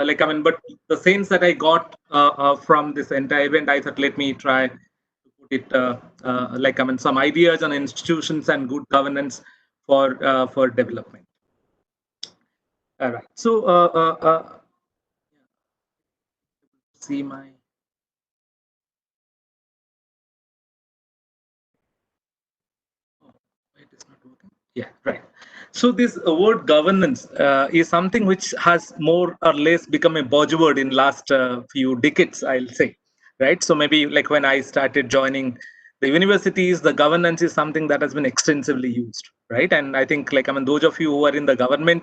but the sense that I got from this entire event, I thought, let me try to put it some ideas on institutions and good governance for development. All right. So see my. It is not working. Yeah, right. So this word governance is something which has more or less become a buzzword in last few decades, I'll say, right? So maybe like when I started joining the universities, the governance is something that has been extensively used, right? And I think those of you who are in the government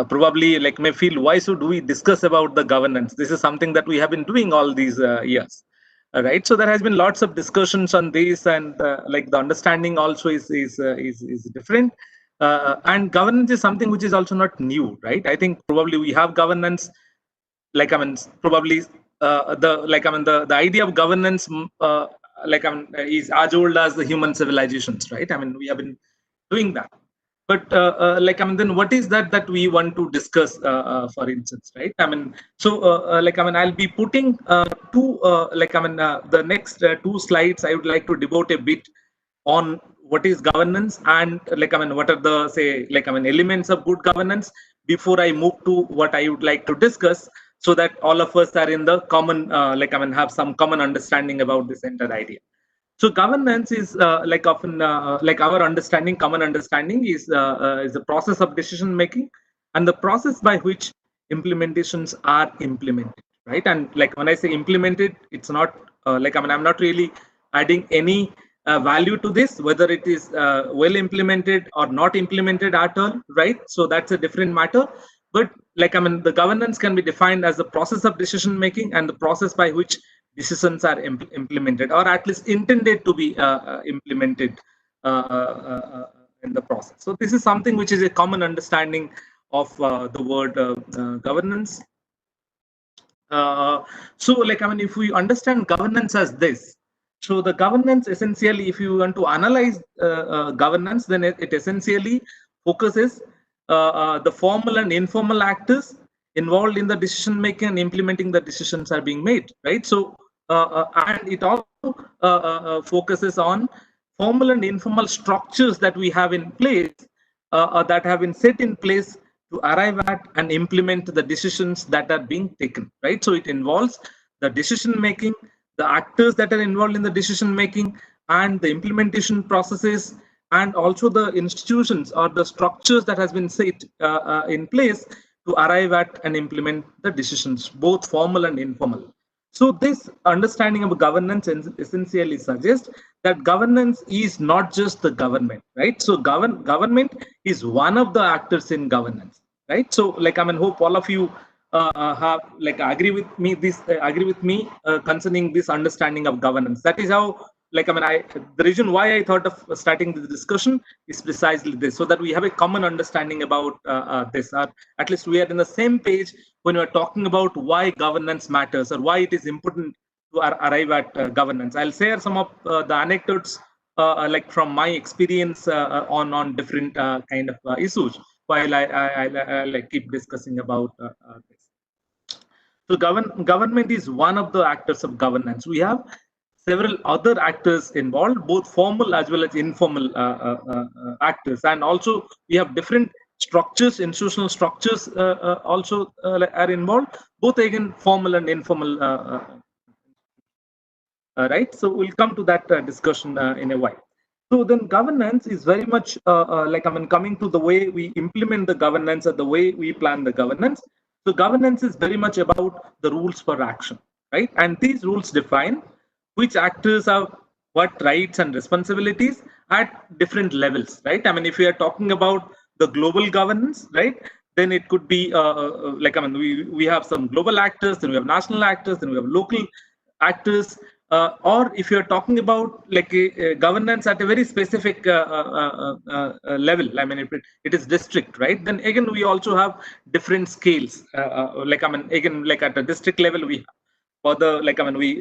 probably may feel, why should we discuss about the governance? This is something that we have been doing all these years. Right, so there has been lots of discussions on this, and the understanding also is different. And governance is something which is also not new, right? I think probably we have governance, probably the idea of governance, is as old as the human civilizations, right? I mean, we have been doing that. But then what is that we want to discuss, for instance, right? I mean, so I'll be putting two the next two slides. I would like to devote a bit on what is governance and what are the elements of good governance before I move to what I would like to discuss, so that all of us are in the common have some common understanding about this entire idea. So governance is often our understanding, common understanding is the process of decision making and the process by which implementations are implemented, right? And when I say implemented, it's not I'm not really adding any value to this, whether it is well implemented or not implemented at all, right? So that's a different matter. But the governance can be defined as the process of decision making and the process by which decisions are implemented, or at least intended to be implemented in the process. So this is something which is a common understanding of the word governance. So if we understand governance as this, so the governance essentially, if you want to analyze governance, then it essentially focuses the formal and informal actors involved in the decision making and implementing the decisions are being made, right? So and it also focuses on formal and informal structures that we have in place, that have been set in place to arrive at and implement the decisions that are being taken, right? So it involves the decision making, the actors that are involved in the decision making, and the implementation processes, and also the institutions or the structures that has been set in place to arrive at and implement the decisions, both formal and informal. So this understanding of governance essentially suggests that governance is not just the government, right? So government is one of the actors in governance, right? So hope all of you have agree with me concerning this understanding of governance. That is how the reason why I thought of starting this discussion is precisely this, so that we have a common understanding about this, or at least we are in the same page when we are talking about why governance matters or why it is important to arrive at governance. I'll share some of the anecdotes from my experience on different kind of issues while I keep discussing about this. So government is one of the actors of governance. We have several other actors involved, both formal as well as informal actors, and also we have different structures, institutional structures also are involved, both again formal and informal. Right. So we'll come to that discussion in a while. So then governance is very much coming to the way we implement the governance or the way we plan the governance. So governance is very much about the rules for action, right? And these rules define which actors have what rights and responsibilities at different levels, right? I mean, if we are talking about the global governance, right, then it could be we have some global actors, then we have national actors, then we have local actors, or if you're talking about a governance at a very specific level, I mean, if it is district, right, then again we also have different scales. Again, at a district level, we further we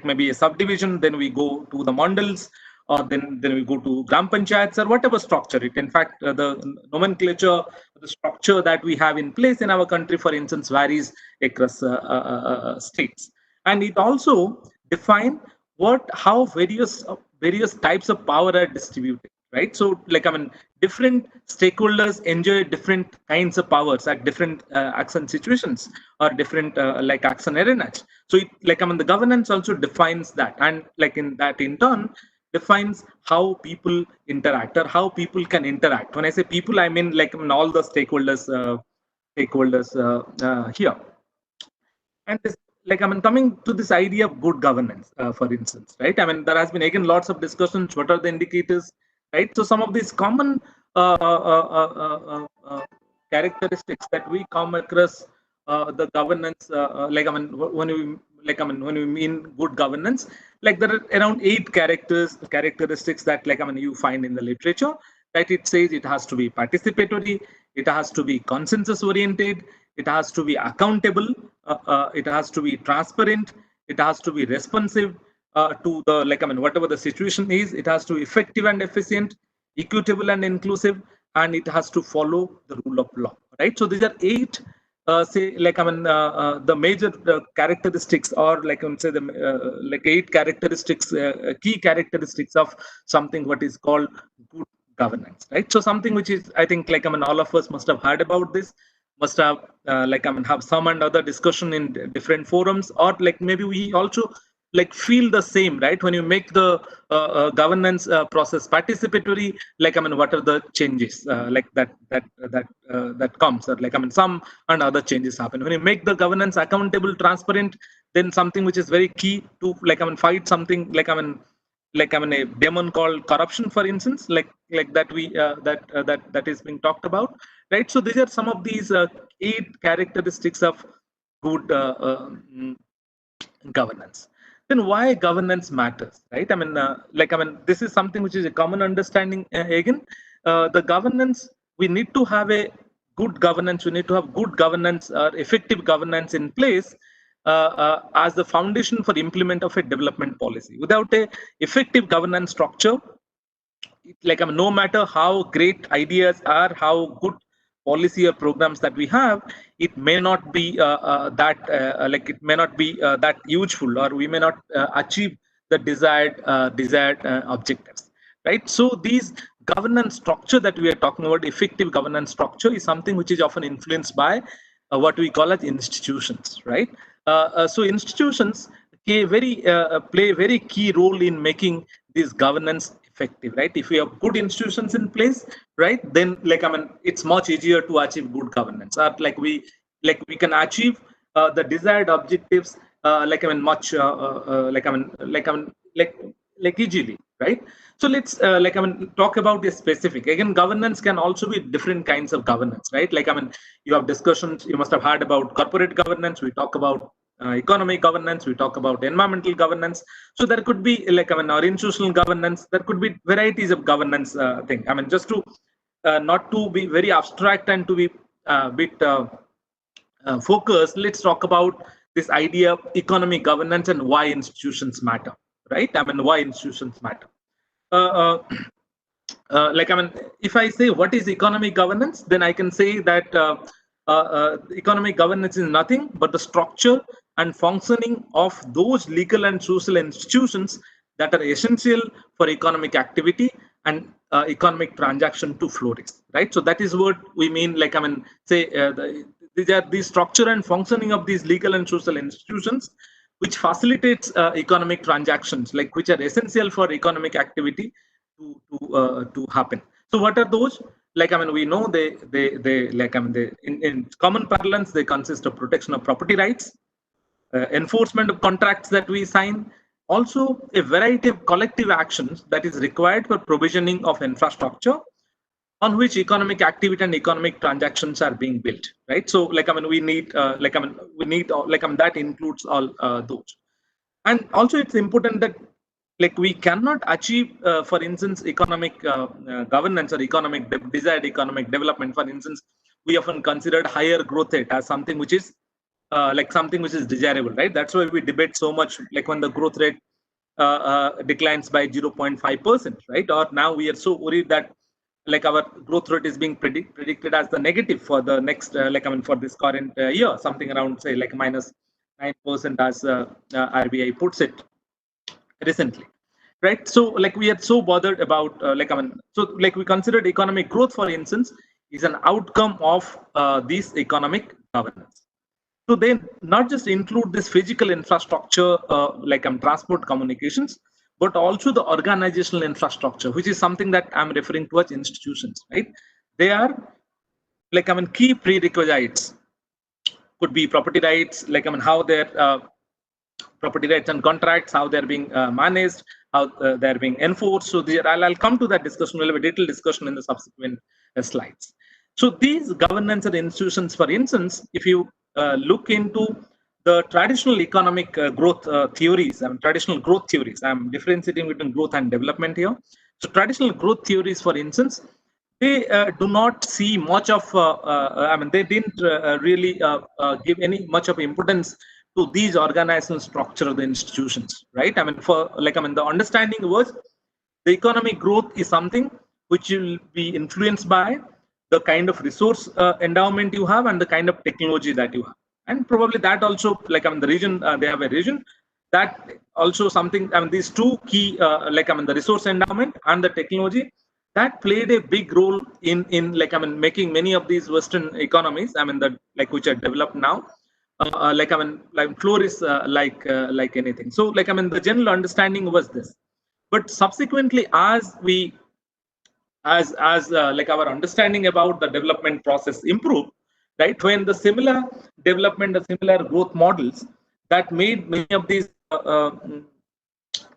maybe a subdivision, then we go to the mandals, or then we go to gram panchayats or whatever structure it. In fact, the nomenclature, the structure that we have in place in our country, for instance, varies across states, and it also define how various types of power are distributed, right? So, like, I mean, different stakeholders enjoy different kinds of powers at different action situations or different like action arenas. So, like, I mean, the governance also defines that, and like in that in turn defines how people interact or how people can interact. When I say people, I mean, like, I mean, all the stakeholders here. And this, like, I mean, coming to this idea of good governance, for instance, right? I mean, there has been again lots of discussions. What are the indicators, right? So some of these common characteristics that we come across the governance, like, I mean, when we like, I mean, when we mean good governance, like there are around 8 characteristics that, like, I mean, you find in the literature. That it says it has to be participatory, it has to be consensus oriented, it has to be accountable, it has to be transparent, it has to be responsive to the, like, I mean, whatever the situation is, it has to be effective and efficient, equitable and inclusive, and it has to follow the rule of law, right? So these are 8 say, like, I mean, the major characteristics, or like I would say the like 8 characteristics, key characteristics of something what is called good governance, right? So something which is, I think, like, I mean, all of us must have heard about this, must have like, I mean, have some and other discussion in different forums, or like maybe we also like feel the same, right? When you make the governance process participatory, like, I mean, what are the changes like that comes, or like, I mean, some and other changes happen when you make the governance accountable, transparent. Then something which is very key to, like, I mean, fight something, like, I mean, a demon called corruption, for instance, like that we that is being talked about, right? So these are some of these 8 characteristics of good governance. Then why governance matters, right? I mean, like, I mean, this is something which is a common understanding. Again, the governance, we need to have a good governance. We need to have good governance or effective governance in place as the foundation for implement of a development policy. Without a effective governance structure, like, I mean, no matter how great ideas are, how good policy or programs that we have, it may not be that like, it may not be that useful, or we may not achieve the desired objectives, right? So these governance structure that we are talking about, effective governance structure, is something which is often influenced by what we call as institutions, right? So institutions play a very key role in making this governance effective, right? If we have good institutions in place, right, then, like, I mean, it's much easier to achieve good governance, or like we can achieve the desired objectives, like, I mean, much like easily, right? So let's like, I mean, talk about a specific. Again, governance can also be different kinds of governance, right? Like, I mean, you have discussions, you must have heard about corporate governance, we talk about economic governance, we talk about environmental governance. So there could be, like, I mean, or institutional governance, there could be varieties of governance thing. I mean, just to not to be very abstract and to be a bit focused, let's talk about this idea of economic governance and why institutions matter, right? I mean, why institutions matter. Uh, uh, like, I mean, if I say what is economic governance, then I can say that economic governance is nothing but the structure and functioning of those legal and social institutions that are essential for economic activity and economic transaction to flourish, right? So that is what we mean. Like, I mean, say these are the structure and functioning of these legal and social institutions which facilitates economic transactions, like which are essential for economic activity to happen. So what are those? Like, I mean, we know they like, I mean, they in common parlance, they consist of protection of property rights, enforcement of contracts that we sign, also a variety of collective actions that is required for provisioning of infrastructure on which economic activity and economic transactions are being built, right? So, like, I mean, we need like, I mean, we need like, I mean, that includes all those. And also it's important that, like, we cannot achieve for instance economic governance or desired economic development. For instance, we often considered higher growth rate as something which is like something which is desirable, right? That's why we debate so much, like, when the growth rate declines by 0.5%, right? Or now we are so worried that like our growth rate is being predicted as the negative for the next, for this current year, something around say like minus 9% as RBI puts it recently, right? So like we are so bothered about so like we considered economic growth, for instance, is an outcome of these economic governance. So they not just include this physical infrastructure, transport communications, but also the organizational infrastructure, which is something that I'm referring to as institutions, right? They are key prerequisites. Could be property rights, how they're property rights and contracts, how they're being managed, how they're being enforced. So I'll come to that discussion. We'll have a detailed discussion in the subsequent slides. So these governance and institutions, for instance, if you look into the traditional economic growth theories, traditional growth theories, I'm differentiating between growth and development here. So traditional growth theories, for instance, they do not see much of, they didn't really give any much of importance to these organizational structure of the institutions, right? The understanding was the economic growth is something which will be influenced by the kind of resource endowment you have and the kind of technology that you have. And probably that also, the region, they have a region that also something, these two key, the resource endowment and the technology, that played a big role in making many of these Western economies, which are developed now, flourish like anything. So the general understanding was this, but subsequently as we our understanding about the development process improved, right? When the similar development, the similar growth models that made many of these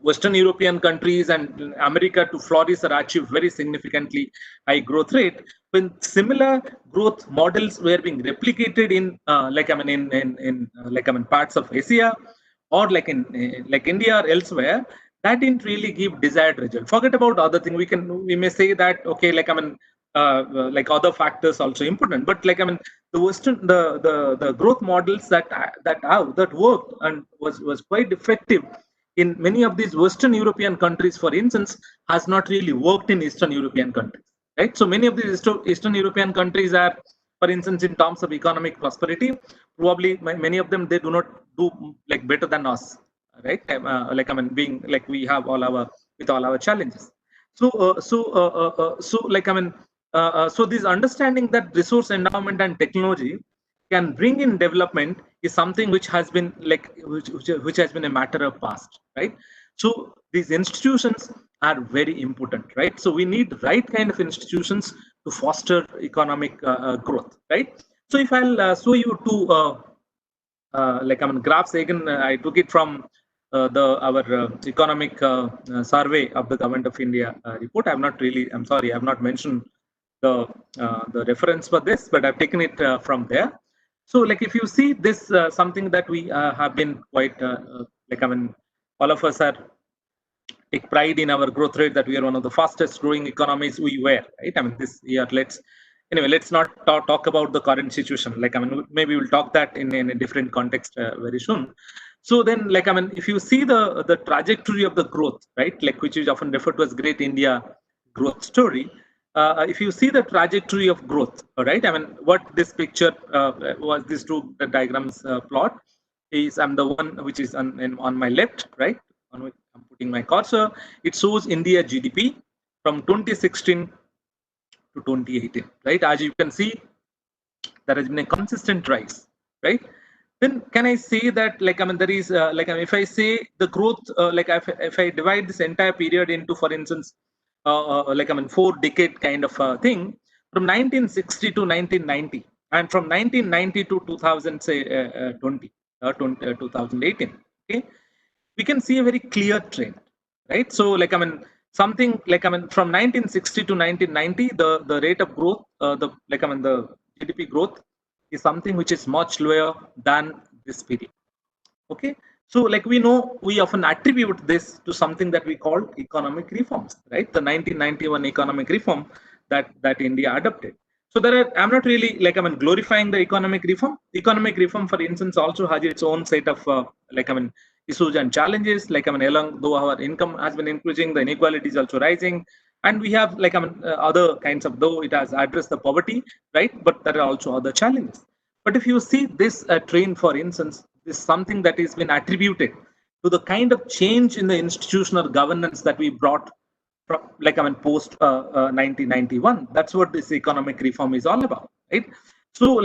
Western European countries and America to flourish or achieve very significantly high growth rate, when similar growth models were being replicated in parts of Asia or like India or elsewhere, that didn't really give desired result. Forget about other thing. We may say that okay, other factors also important, but the Western the growth models that worked and was quite effective in many of these Western European countries, for instance, has not really worked in Eastern European countries, right? So many of these Eastern European countries are, for instance, in terms of economic prosperity, probably many of them, they do not do like better than us, right? Being like we have all our challenges. So this understanding that resource endowment and technology can bring in development is something which has been which has been a matter of past, right? So these institutions are very important, right? So we need right kind of institutions to foster economic growth, right? So if I'll show you two graphs again, I took it from our economic survey of the Government of India report. I'm sorry, I've not mentioned the reference for this, but I've taken it from there. So like if you see this, something that we have been quite all of us are take pride in our growth rate, that we are one of the fastest growing economies we were, right? This year, let's not talk about the current situation. Maybe we'll talk that in a different context very soon. So then, if you see the trajectory of the growth, right, which is often referred to as Great India growth story. If you see the trajectory of growth, all right, what this picture was, these two diagrams plot is, the one which is on my left, right, on which I'm putting my cursor. It shows India GDP from 2016 to 2018, right? As you can see, there has been a consistent rise, right? Then can I say that there is if I say the growth if I divide this entire period into, for instance, 4-decade kind of thing, from 1960 to 1990, and from 1990 to 2018, okay, we can see a very clear trend, right? So something from 1960 to 1990, the rate of growth, the GDP growth is something which is much lower than this period. Okay, so we know, we often attribute this to something that we call economic reforms, right? The 1991 economic reform that India adopted. So I'm not really glorifying the economic reform. Economic reform, for instance, also has its own set of issues and challenges. Along though our income has been increasing, the inequality is also rising, and we have other kinds of, though it has addressed the poverty, right? But there are also other challenges. But if you see this trend, for instance, is something that has been attributed to the kind of change in the institutional governance that we brought from, post 1991. That's what this economic reform is all about, right? So,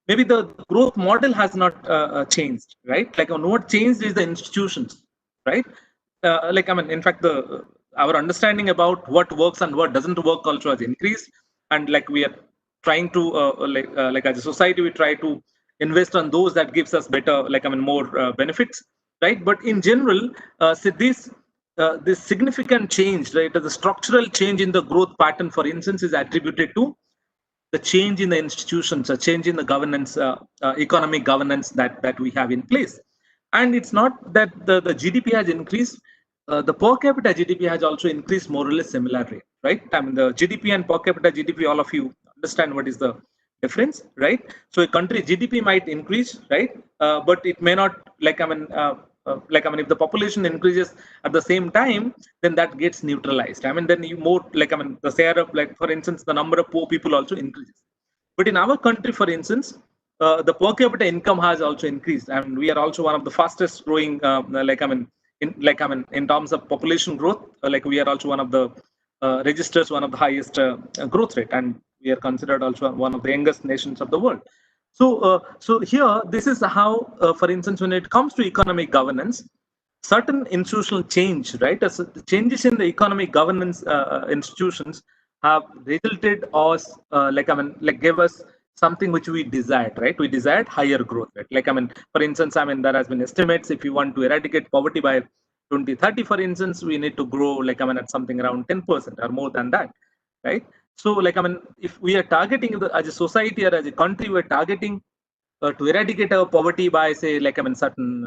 maybe the growth model has not changed, right? What changed is the institutions, right? In fact, the our understanding about what works and what doesn't work also has increased, and we are trying to as a society, we try to invest on those that gives us better, more benefits, right? But in general, see this significant change, right, the structural change in the growth pattern, for instance, is attributed to the change in the institutions, a change in the governance, economic governance that we have in place. And it's not that the GDP has increased, the per capita GDP has also increased more or less similar rate, right? I mean, the GDP and per capita GDP, all of you understand what is the difference, right? So a country GDP might increase, right? But it may not, if the population increases at the same time, then that gets neutralized. I mean, then you more, the share of, for instance, the number of poor people also increases. But in our country, for instance, the per capita income has also increased. I mean, we are also one of the fastest growing, in terms of population growth, we are also one of the registers one of the highest growth rate, and we are considered also one of the youngest nations of the world. So here, this is how, for instance, when it comes to economic governance, certain institutional change, right? The changes in the economic governance institutions have resulted us, gave us something which we desired, right? We desired higher growth rate. For instance, there has been estimates, if you want to eradicate poverty by 2030, for instance, we need to grow, at something around 10% or more than that, right? So, if we are targeting as a society or as a country, we're targeting to eradicate our poverty by, say, certain,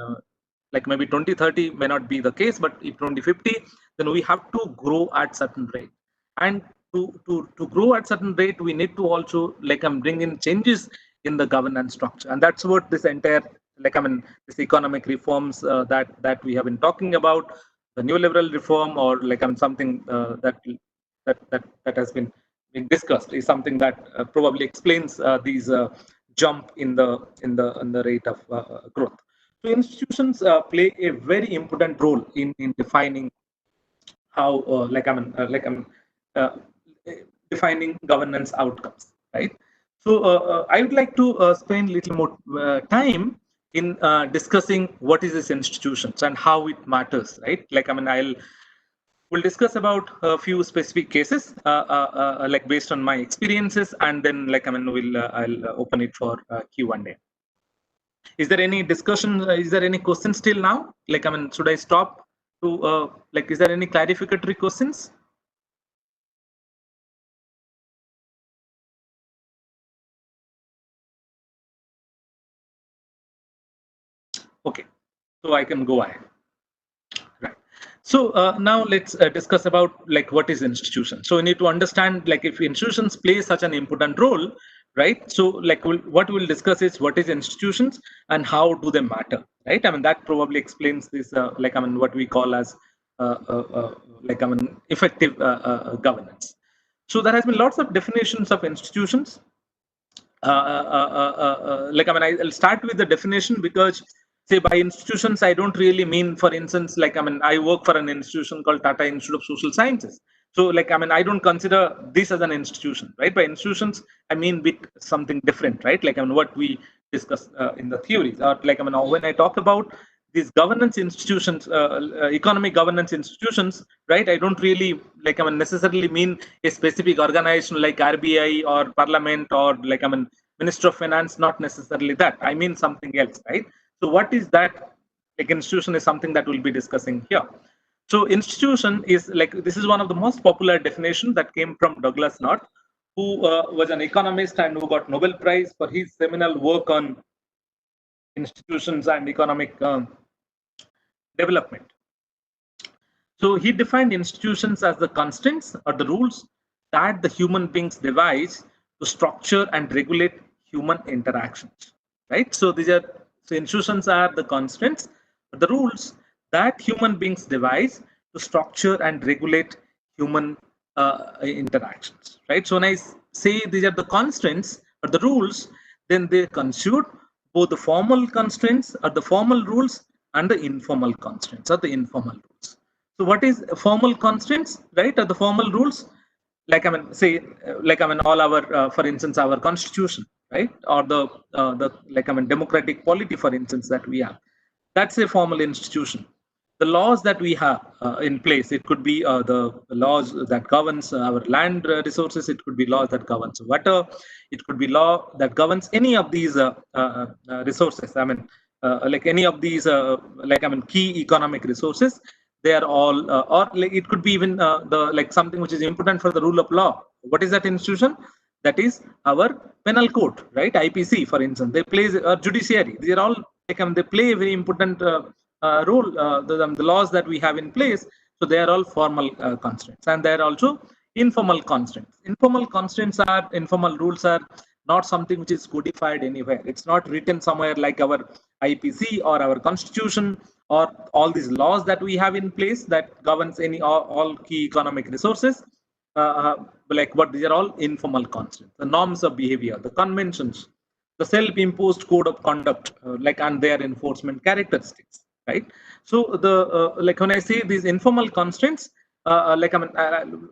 maybe 2030 may not be the case, but if 2050, then we have to grow at certain rate. And to grow at certain rate, we need to also, bring in changes in the governance structure. And that's what this entire, this economic reforms that we have been talking about, the neoliberal reform, or something that has been being discussed, is something that probably explains these jump in the rate of growth. So institutions play a very important role in defining how, uh, defining governance outcomes, right? So I would like to spend a little more time in discussing what is this institutions and how it matters, right? We'll discuss about a few specific cases, based on my experiences, and then I'll open it for Q&A. Is there any discussion? Is there any questions till now? Should I stop to is there any clarificatory questions? Okay, so I can go ahead. Right. So now let's discuss about what is institution. So we need to understand if institutions play such an important role, right? So what we'll discuss is what is institutions and how do they matter, right? I mean, that probably explains this, what we call as effective governance. So there has been lots of definitions of institutions. I'll start with the definition, because say by institutions, I don't really mean, for instance, I work for an institution called Tata Institute of Social Sciences. So I don't consider this as an institution, right? By institutions, I mean with something different, right? What we discuss in the theories, or when I talk about these governance institutions, economic governance institutions, right? I don't really necessarily mean a specific organization like RBI or Parliament, or Minister of Finance. Not necessarily that. I mean something else, right? So what is that? Institution is something that we'll be discussing here. So institution is this is one of the most popular definitions that came from Douglas North, who was an economist and who got Nobel Prize for his seminal work on institutions and economic development. So he defined institutions as the constants or the rules that the human beings devise to structure and regulate human interactions, right? So these are, so institutions are the constants but the rules that human beings devise to structure and regulate human interactions, right? So when I say these are the constraints or the rules, then they constitute both the formal constraints or the formal rules and the informal constraints or the informal rules. So what is formal constraints, right? Or the formal rules? Like I mean, say, like I mean, all our, for instance, our constitution, right? Or the like I mean, democratic polity, for instance, that we have. That's a formal institution. The laws that we have in place, it could be the laws that governs our land resources, it could be laws that governs water, it could be law that governs any of these resources. I mean, like any of these, like I mean, key economic resources. They are all, or like it could be even the like something which is important for the rule of law. What is that institution? That is our penal code, right? IPC, for instance. They play judiciary. These are all like they play a very important role. The laws that we have in place, so they are all formal constraints, and they are also informal constraints. Informal rules are not something which is codified anywhere. It's not written somewhere like our IPC or our constitution or all these laws that we have in place that governs any all key economic resources. Like what these are all informal constraints, the norms of behavior, the conventions, the self-imposed code of conduct, like and their enforcement characteristics, right? So the like when I say these informal constraints, like I mean,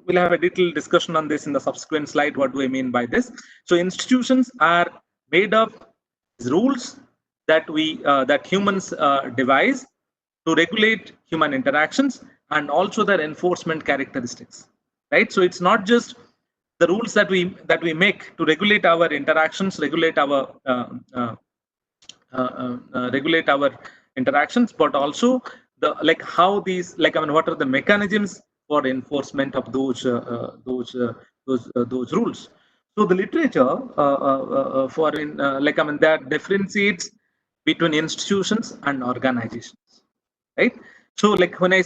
we'll have a detailed discussion on this in the subsequent slide. What do I mean by this? So institutions are made of rules that humans devise to regulate human interactions and also their enforcement characteristics, right? So it's not just the rules that we make to regulate our interactions, regulate our interactions, but also the like how these, like I mean, what are the mechanisms for enforcement of those rules. So the literature for in like I mean that differentiates between institutions and organizations, right? So like when I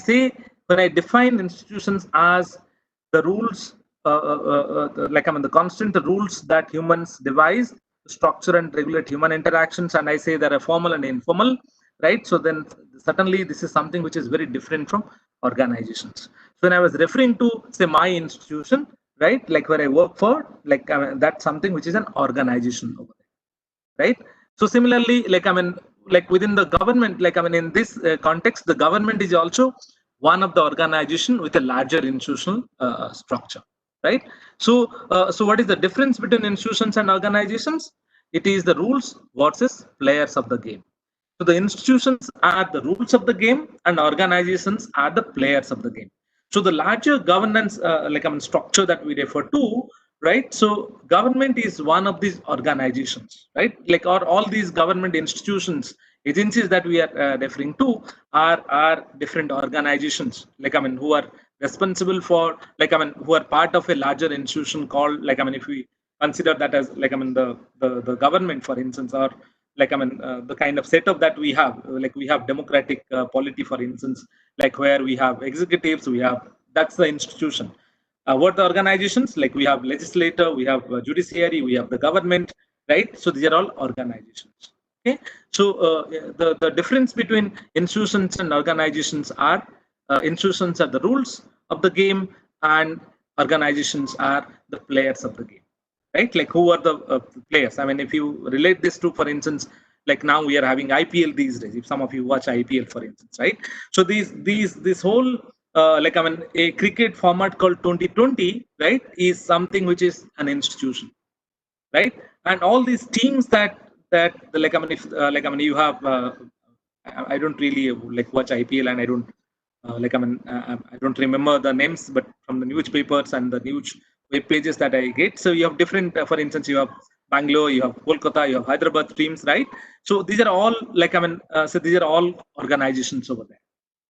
define institutions as the rules, like I mean the constant the rules that humans devise to structure and regulate human interactions, and I say there are formal and informal, right? So then certainly this is something which is very different from organizations. So when I was referring to say my institution, right, like where I work for, like I mean, that's something which is an organization over there, right? So similarly, like I mean, like within the government, like I mean, in this context, the government is also one of the organization with a larger institutional structure, right? So what is the difference between institutions and organizations? It is the rules versus players of the game. So the institutions are the rules of the game, and organizations are the players of the game. So the larger governance, like I mean, structure that we refer to, right? So government is one of these organizations, right? Like or all these government institutions, agencies that we are referring to are different organizations. Like I mean, who are responsible for, like I mean, who are part of a larger institution called, like I mean, if we consider that as, like I mean, the government, for instance, or like I mean, the kind of setup that we have, like we have democratic polity, for instance, like where we have executives, we have, that's the institution. What the organizations, like we have legislator, we have judiciary, we have the government, right? So these are all organizations. Okay, so the difference between institutions and organizations are, institutions are the rules of the game, and organizations are the players of the game, right? Like who are the players? I mean, if you relate this to, for instance, like now we are having IPL these days. If some of you watch IPL, for instance, right? So this whole like I mean, a cricket format called 2020, right, is something which is an institution, right? And all these teams that like I mean, if like I mean, you have I don't really like watch IPL, and I don't like I mean, I don't remember the names, but from the newspapers and the news web pages that I get, so you have different. For instance, you have Bangalore, you have Kolkata, you have Hyderabad teams, right? So these are all, like I mean, so these are all organizations over there,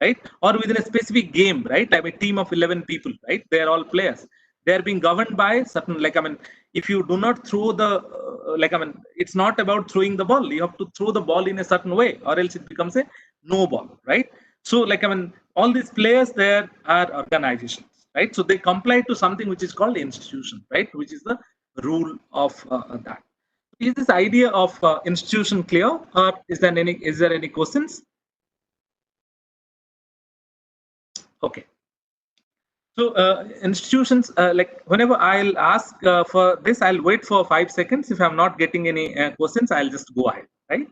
right? Or within a specific game, right? I mean, team of 11 people, right? They are all players. They are being governed by certain, like I mean, if you do not throw the, like I mean, it's not about throwing the ball. You have to throw the ball in a certain way, or else it becomes a no ball, right? So, like I mean, all these players there are organizations, right? So they comply to something which is called institution, right? Which is the rule of that. Is this idea of institution clear, or is there any questions? Okay. So institutions, like whenever I'll ask for this, I'll wait for 5 seconds. If I'm not getting any questions, I'll just go ahead. Right.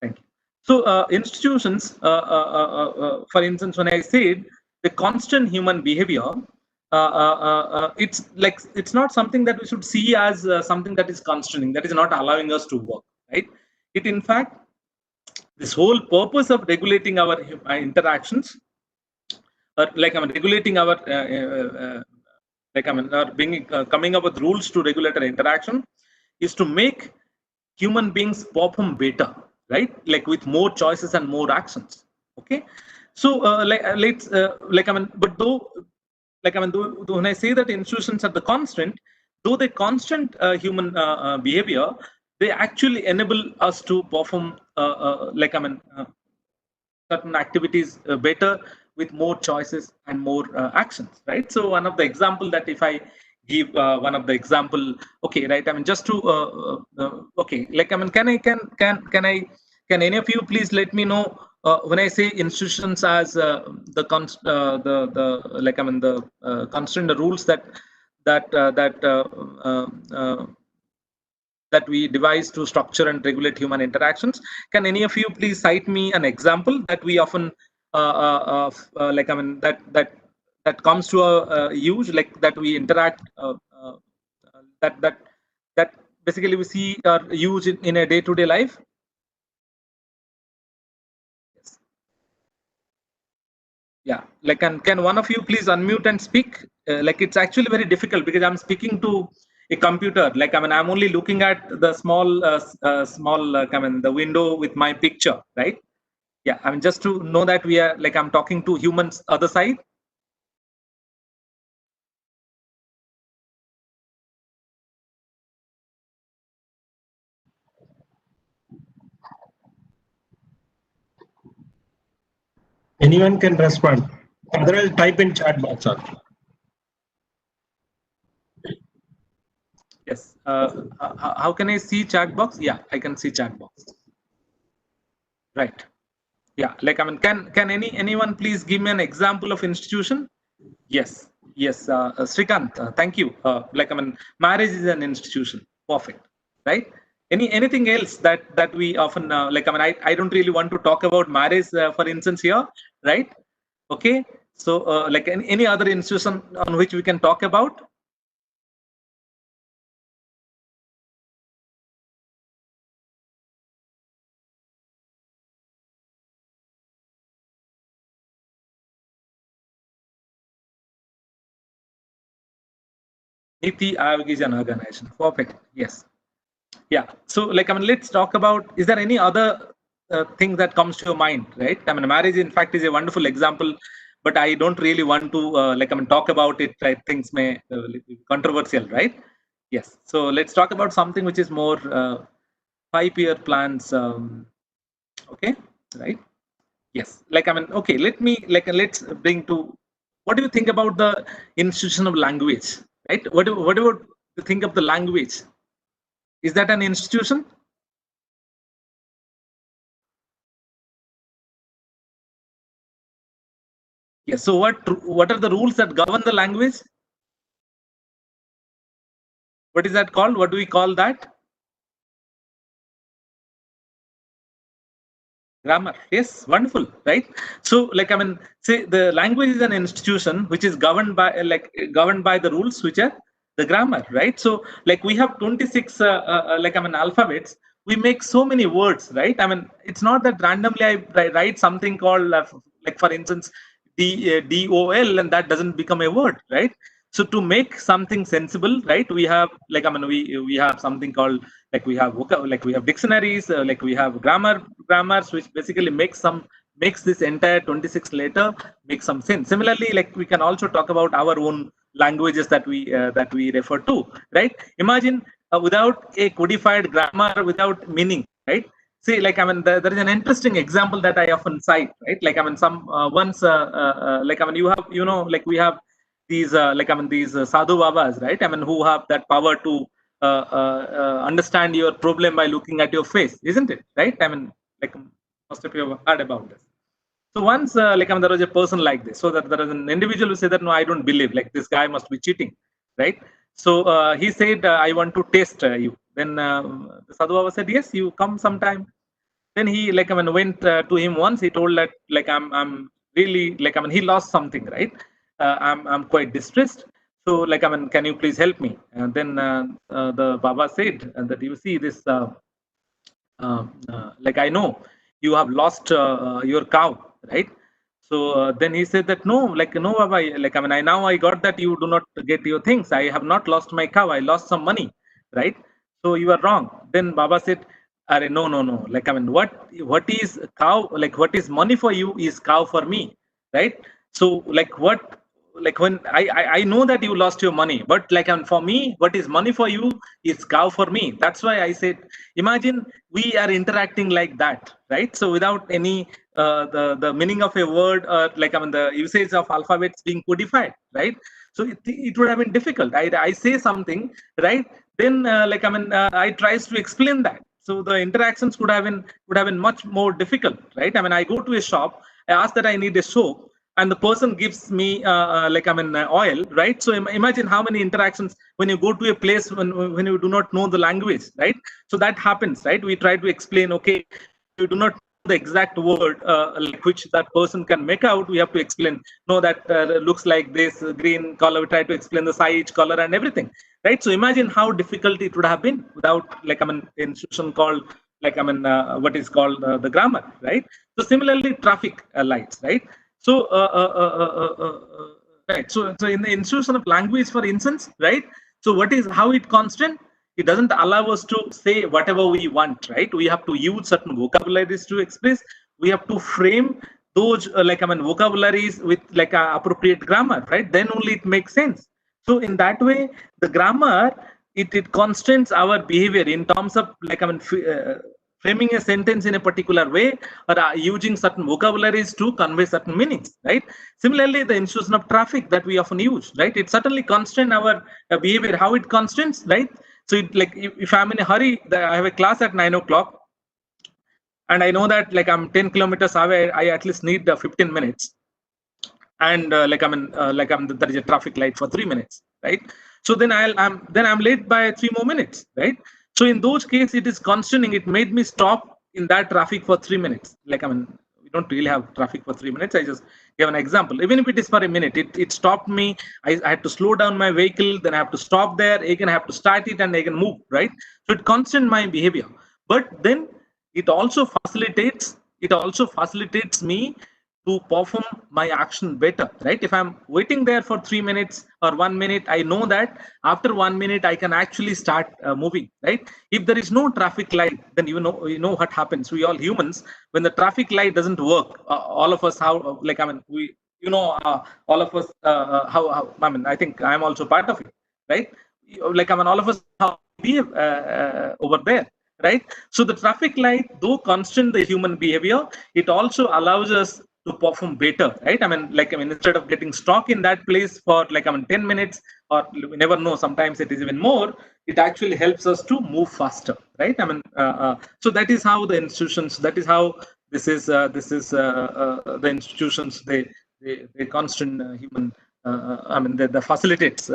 Thank you. So institutions, for instance, when I said the constant human behavior, it's like it's not something that we should see as something that is constraining, that is not allowing us to work. Right. It in fact, this whole purpose of regulating our interactions, like I mean, regulating our like I mean, being, coming up with rules to regulate our interaction, is to make human beings perform better, right? Like with more choices and more actions. Okay, so let's like I mean, but though like I mean, though when I say that institutions are the constant, though they constant human behavior, they actually enable us to perform like I mean. Certain activities better with more choices and more actions, right? So one of the example that if I give one of the example, okay, right, I mean, just to okay, like I mean, can any of you please let me know when I say institutions as the like I mean the constraint, the rules that uh, uh, that we devise to structure and regulate human interactions. Can any of you please cite me an example that we often, like I mean, that comes to a use, like that we interact, that that that basically we see or use in a day-to-day life? Yes. Yeah, like can one of you please unmute and speak? Like it's actually very difficult because I'm speaking to a computer. Like I mean, I'm only looking at the small, small. I mean, the window with my picture, right? Yeah, I mean, just to know that we are like I'm talking to humans other side. Anyone can respond. Otherwise, type in chat box also. Yes. How can I see chat box? Yeah, I can see chat box. Right. Yeah. Like I mean, can anyone please give me an example of institution? Yes, yes, Srikant, thank you. Like I mean, marriage is an institution. Perfect, right? Anything else that we often like? I mean, I don't really want to talk about marriage, for instance, here, right? Okay, so like any other institution on which we can talk about? Niti Aayog is an organization. Perfect. Yes. Yeah. So, like, I mean, let's talk about, is there any other thing that comes to your mind, right? I mean, marriage, in fact, is a wonderful example, but I don't really want to, like, I mean, talk about it. Right? Things may be controversial, right? Yes. So, let's talk about something which is more 5-year plans. Okay. Right. Yes. Like, I mean, okay, let's bring to, what do you think about the institution of language, right? What do you think of the language? Is that an institution? Yes. So what are the rules that govern the language? What is that called? What do we call that? Grammar. Yes, wonderful, right? So, like I mean, say the language is an institution which is governed by governed by the rules which are the grammar, right? So, like we have 26 like I mean alphabets. We make so many words, right? I mean, it's not that randomly I write something called like for instance DOL and that doesn't become a word, right? So to make something sensible, right, we have like I mean we have something called like we have like we have dictionaries, like we have grammars which basically makes this entire 26 letter make some sense. Similarly, like we can also talk about our own languages that we refer to, right? Imagine without a codified grammar, without meaning, right? See, like I mean, there is an interesting example that I often cite, right? Like I mean, some once, like I mean, you know, like we have these, like I mean, these sadhu babas, right? I mean, who have that power to understand your problem by looking at your face, isn't it? Right? I mean, like most of you have heard about this. So once, there was a person like this. So that there is an individual who said that no, I don't believe. Like this guy must be cheating, right? So he said, I want to test you. Then the Sadhu Baba said, yes, you come sometime. Then he went to him once. He told that I'm really he lost something, right? I'm quite distressed. So can you please help me? And then the Baba said that you see this. I know you have lost your cow, right? So then he said that no, no, Baba, I now I got that you do not get your things. I have not lost my cow. I lost some money, right? So you are wrong. Then Baba said, "Arey, no, no, no. What is cow? Like, what is money for you is cow for me, right? So, what when I know that you lost your money, but for me, what is money for you is cow for me. That's why I said, imagine we are interacting like that, right? So without any the meaning of a word, or the usage of alphabets being codified, right? So it would have been difficult. I say something, right? Then I tries to explain that. So the interactions would have been much more difficult, right? I go to a shop, I ask that I need a soap, and the person gives me oil, right? So imagine how many interactions when you go to a place when you do not know the language, right? So that happens, right? We try to explain, okay, you do not know the exact word which that person can make out. We have to explain, no, that looks like this green color. We try to explain the size, color, and everything, right? So imagine how difficult it would have been without institution called what is called the grammar, right? So similarly, traffic lights, right? So, right. So in the institution of language, for instance, right? So what is how it constant? It doesn't allow us to say whatever we want, right? We have to use certain vocabularies to express. We have to frame those vocabularies with appropriate grammar, right? Then only it makes sense. So in that way, the grammar it constrains our behavior in terms of framing a sentence in a particular way, or using certain vocabularies to convey certain meanings, right? Similarly, the institution of traffic that we often use, right? It certainly constrains our behavior. How it constrains, right? So if I'm in a hurry, I have a class at 9 o'clock, and I know that I'm 10 kilometers away, I at least need 15 minutes, and there is a traffic light for 3 minutes, right? So then I'm late by 3 more minutes, right? So in those cases, it is constraining. It made me stop in that traffic for 3 minutes. We don't really have traffic for 3 minutes. I just give an example. Even if it is for a minute, it stopped me. I had to slow down my vehicle, then I have to stop there, again I have to start it, and I can move, right? So it constrained my behavior. But then it also facilitates me to perform my action better, right? If I'm waiting there for 3 minutes or 1 minute, I know that after 1 minute I can actually start moving, right? If there is no traffic light, then you know what happens. We all humans, when the traffic light doesn't work, all of us, how we all of us how I think I'm also part of it, right? All of us how we behave over there, right? So the traffic light, though constant the human behavior, it also allows us to perform better, right? Instead of getting stuck in that place for 10 minutes, or we never know, sometimes it is even more, it actually helps us to move faster, right? So that is how the institutions, that is how the institutions, they constant human the facilitates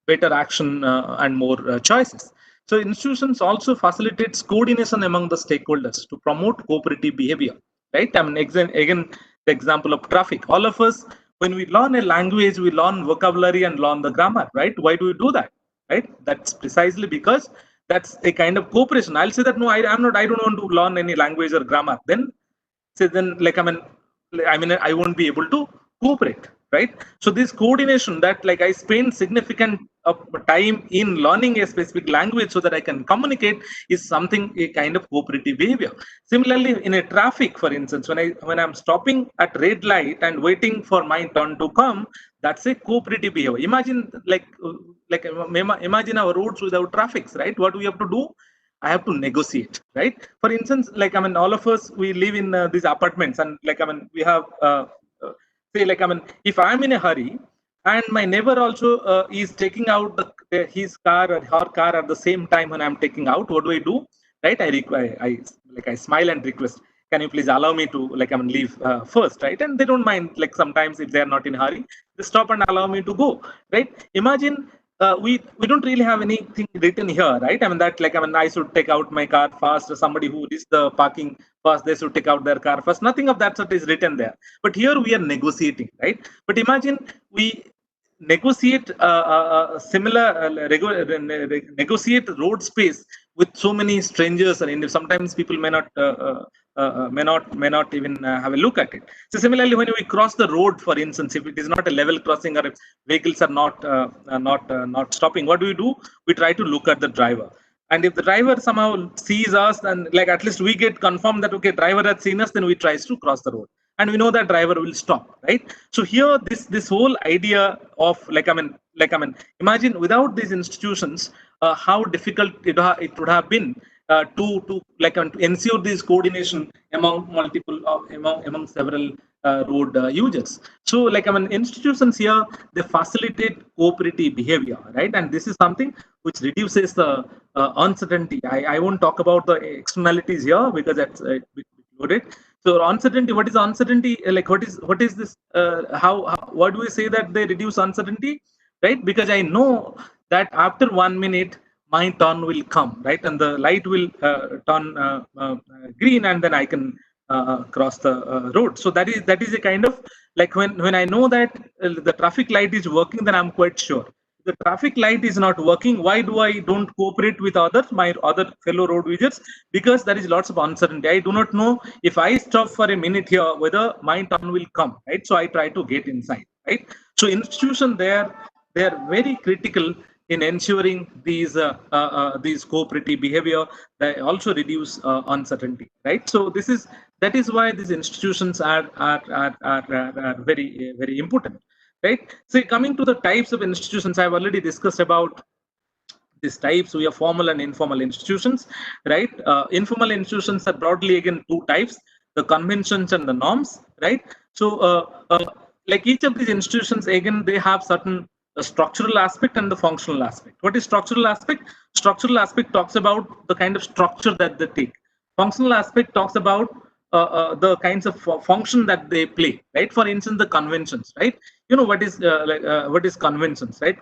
better action and more choices. So institutions also facilitates coordination among the stakeholders to promote cooperative behavior, right? Again, the example of traffic. All of us, when we learn a language, we learn vocabulary and learn the grammar, right? Why do we do that, right? That's precisely because that's a kind of cooperation. I'll say that no, I'm not. I don't want to learn any language or grammar. Then I won't be able to cooperate, right? So this coordination, that I spend significant time in learning a specific language so that I can communicate, is something, a kind of cooperative behavior. Similarly, in a traffic, for instance, when I'm stopping at red light and waiting for my turn to come, that's a cooperative behavior. Imagine our roads without traffic, right? What we have to do, I have to negotiate, right? For instance, all of us, we live in these apartments, and we have say if I'm in a hurry and my neighbor also is taking out his car or her car at the same time when I'm taking out, what do? Right? I smile and request, can you please allow me to leave first, right? And they don't mind. Like sometimes if they are not in a hurry, they stop and allow me to go, right? Imagine we don't really have anything written here, right? I should take out my car fast, or somebody who is the parking first, they should take out their car first. Nothing of that sort is written there. But here we are negotiating, right? But imagine we negotiate similar negotiate road space with so many strangers, and sometimes people may not even have a look at it. So similarly, when we cross the road, for instance, if it is not a level crossing, or if vehicles are not stopping, what do? We try to look at the driver. And if the driver somehow sees us, and like at least we get confirmed that okay, driver has seen us, then we tries to cross the road, and we know that driver will stop, right? So here, this whole idea of imagine without these institutions, how difficult it would have been to ensure this coordination among multiple among several road users. So institutions here, they facilitate cooperative behavior, right? And this is something which reduces the uncertainty. I won't talk about the externalities here because that's loaded. So uncertainty, what is uncertainty? Like what is this? How what do we say that they reduce uncertainty, right? Because I know that after 1 minute my turn will come, right, and the light will turn green, and then I can cross the road. So that is a kind of like when I know that the traffic light is working, then I'm quite sure. The traffic light is not working. Why do I don't cooperate with others, my other fellow road users? Because there is lots of uncertainty. I do not know if I stop for a minute here whether my turn will come, right? So I try to get inside, right? So institution there, they are very critical in ensuring these cooperative behavior. They also reduce uncertainty, right? So that is why these institutions are very important, right? So coming to the types of institutions, I've already discussed about these types. We have formal and informal institutions, right? Informal institutions are broadly again two types: the conventions and the norms, right? So like each of these institutions, again, they have certain structural aspect and the functional aspect. What is structural aspect? Structural aspect talks about the kind of structure that they take. Functional aspect talks about the kinds of function that they play, right? For instance, the conventions, right? You know what is conventions, right?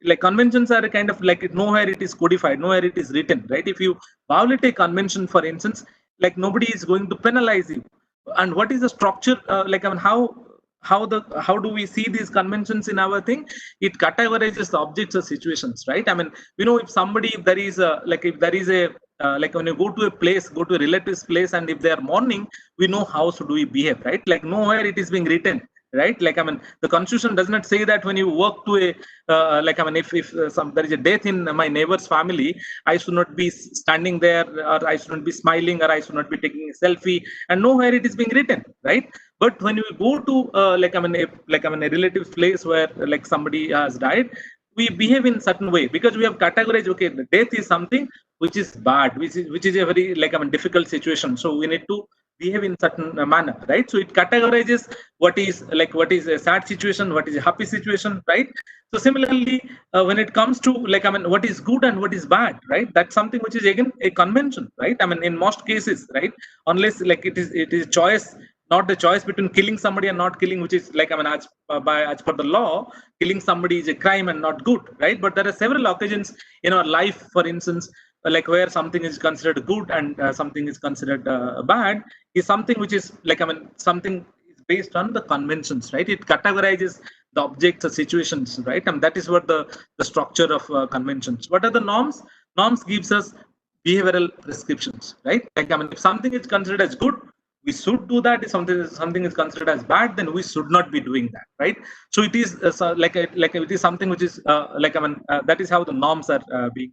Like conventions are a kind of like nowhere it is codified, nowhere it is written, right? If you violate a convention, for instance, like nobody is going to penalize you. And what is the structure? How do we see these conventions in our thing? It categorizes the objects or situations, right? I mean, if somebody, if there is a if there is a like when you go to a place, go to a relative's place, and if they are mourning, we know how should we behave, right? Like nowhere it is being written, right? The constitution does not say that when you work to a if there is a death in my neighbor's family, I should not be standing there, or I should not be smiling, or I should not be taking a selfie, and nowhere it is being written, right? But when you go to a relative place where like somebody has died, we behave in certain way because we have categorized, okay, the death is something which is bad, which is a very difficult situation, so we need to behave in certain manner, right? So it categorizes what is a sad situation, what is a happy situation, right? So similarly, when it comes to what is good and what is bad, right? That's something which is again a convention, right? In most cases, right? Unless it is choice, not the choice between killing somebody and not killing, which is as per the law, killing somebody is a crime and not good, right? But there are several occasions in our life, for instance, where something is considered good and something is considered bad, is something which is something is based on the conventions, right? It categorizes the objects or situations, right? And that is what the structure of conventions. What are the norms? Norms gives us behavioral prescriptions, right? If something is considered as good, we should do that. If something is considered as bad, then we should not be doing that, right? So it is it is something which is that is how the norms are being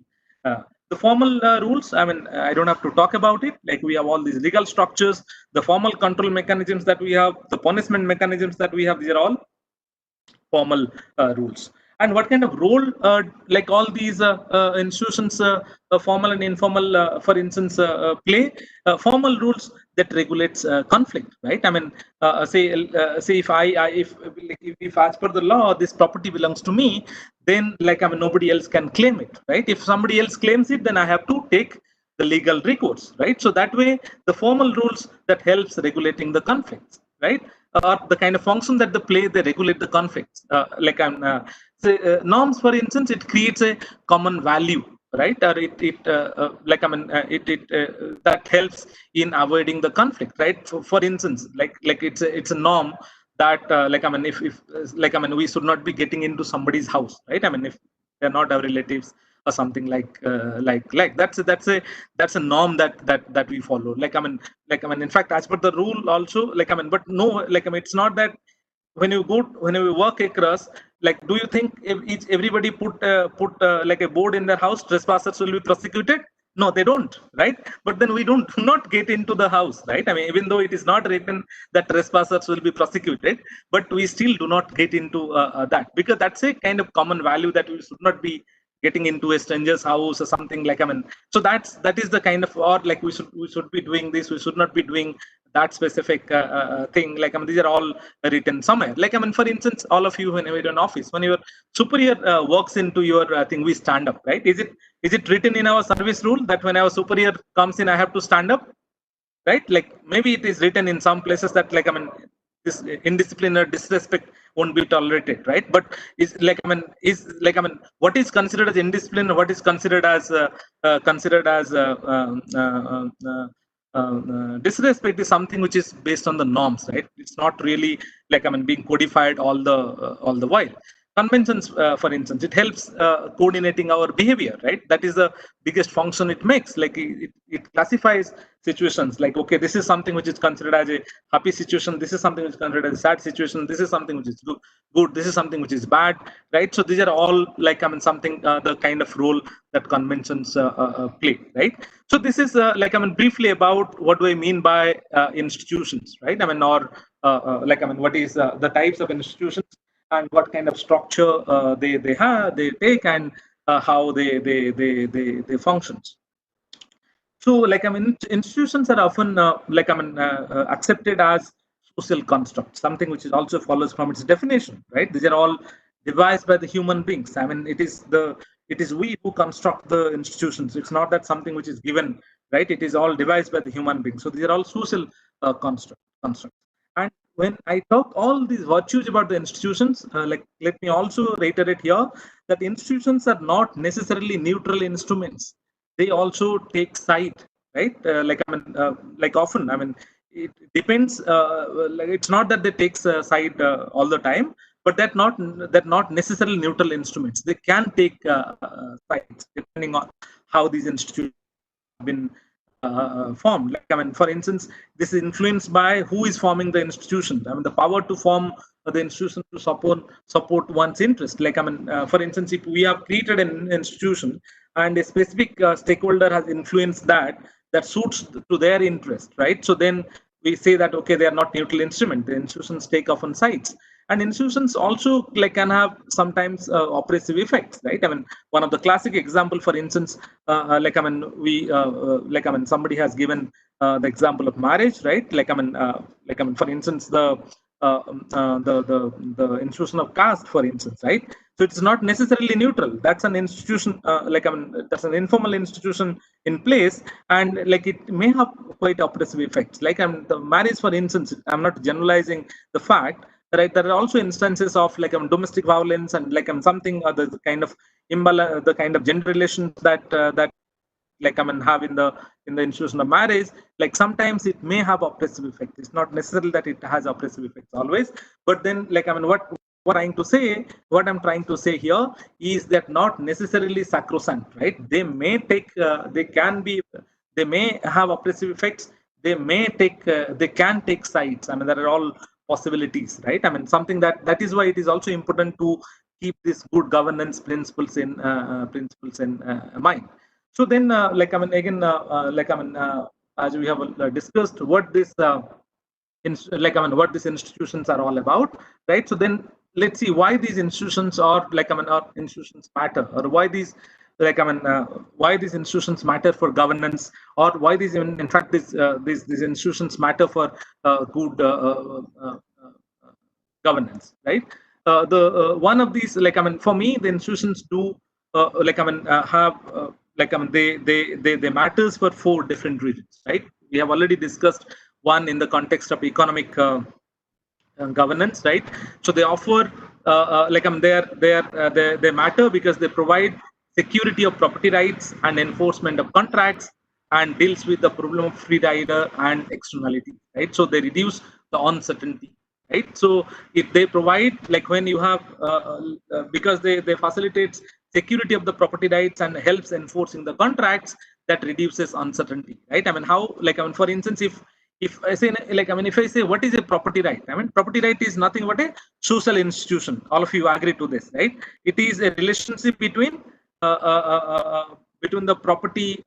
the formal rules. I don't have to talk about it. Like we have all these legal structures, the formal control mechanisms that we have, the punishment mechanisms that we have, these are all formal rules. And what kind of role like all these institutions, formal and informal, for instance, play? Formal rules that regulates conflict, right? Say if as per the law this property belongs to me, then nobody else can claim it, right? If somebody else claims it, then I have to take the legal recourse, right? So that way, the formal rules that helps regulating the conflicts, right? Or the kind of function that they play, they regulate the conflicts. Norms, for instance, it creates a common value, right? Or that helps in avoiding the conflict, right? For instance, it's a norm that if we should not be getting into somebody's house, right? I mean, if they're not our relatives or something like that's a norm that we follow. In fact, as per the rule also, but no, it's not that when you work across, do you think if everybody put like a board in their house, trespassers will be prosecuted? No, they don't, right? But then we don't do not get into the house, right? I mean, even though it is not written that trespassers will be prosecuted, but we still do not get into that, because that's a kind of common value that we should not be getting into a stranger's house or something. So that is the kind of, or we should be doing this, we should not be doing that specific thing. These are all written somewhere. For instance, all of you, whenever you're in office, when your superior walks into your thing, we stand up, right? Is it written in our service rule that when our superior comes in, I have to stand up, right? Maybe it is written in some places that this indiscipline or disrespect won't be tolerated, right? But what is considered as indiscipline, what is considered as disrespect is something which is based on the norms, right? It's not really being codified all the while. Conventions, for instance, it helps coordinating our behavior, right? That is the biggest function it makes. It classifies situations, okay, this is something which is considered as a happy situation, this is something which is considered as a sad situation, this is something which is good, this is something which is bad, right? So these are all something, the kind of role that conventions play, right? So this is briefly about what do I mean by institutions, right? What is the types of institutions, and what kind of structure they take, and how they function. So, institutions are often accepted as social constructs, something which is also follows from its definition, right? These are all devised by the human beings. I mean, it is we who construct the institutions. It's not that something which is given, right? It is all devised by the human beings. So these are all social constructs. And when I talk all these virtues about the institutions, let me also reiterate here that institutions are not necessarily neutral instruments. They also take side, right? Often, I mean, it depends. It's not that they take side all the time, but that not necessarily neutral instruments. They can take sides depending on how these institutions have been formed. For instance, this is influenced by who is forming the institution. I mean, the power to form the institution to support one's interest. For instance, if we have created an institution and a specific stakeholder has influenced that suits to their interest, right? So then we say that, okay, they are not neutral instrument. The institutions take often sides, and institutions also can have sometimes oppressive effects, right? I mean, one of the classic example, for instance, somebody has given the example of marriage, right? For instance, the institution of caste, for instance, right? So it's not necessarily neutral. That's an institution, that's an informal institution in place, and it may have quite oppressive effects. The marriage, for instance, I'm not generalizing the fact, right? There are also instances of domestic violence, and something the kind of imbalance, the kind of gender relations that have in the institution of marriage. Sometimes it may have oppressive effects. It's not necessarily that it has oppressive effects always, but then what I'm trying to say here is that not necessarily sacrosanct, right? They may have oppressive effects. They can take sides. I mean, there are all possibilities, right? I mean, something that is why it is also important to keep this good governance principles in mind. So then, as we have discussed, what what these institutions are all about, right? So then, let's see why these institutions are our institutions matter, or why why these institutions matter for governance, or why in fact, these institutions matter for good governance, right? The one of these, for me, the institutions do have like they matters for 4 different reasons, right? We have already discussed one in the context of economic governance, right? So they offer like they matter because they provide security of property rights and enforcement of contracts, and deals with the problem of free rider and externality, right? So they reduce the uncertainty, right? So if they provide, like when you have because they facilitates security of the property rights and helps enforcing the contracts, that reduces uncertainty, right? I mean, how, like, I mean, for instance, if I say, like, I mean, if I say what is a property right, I mean, property right is nothing but a social institution. All of you agree to this, right? It is a relationship between the property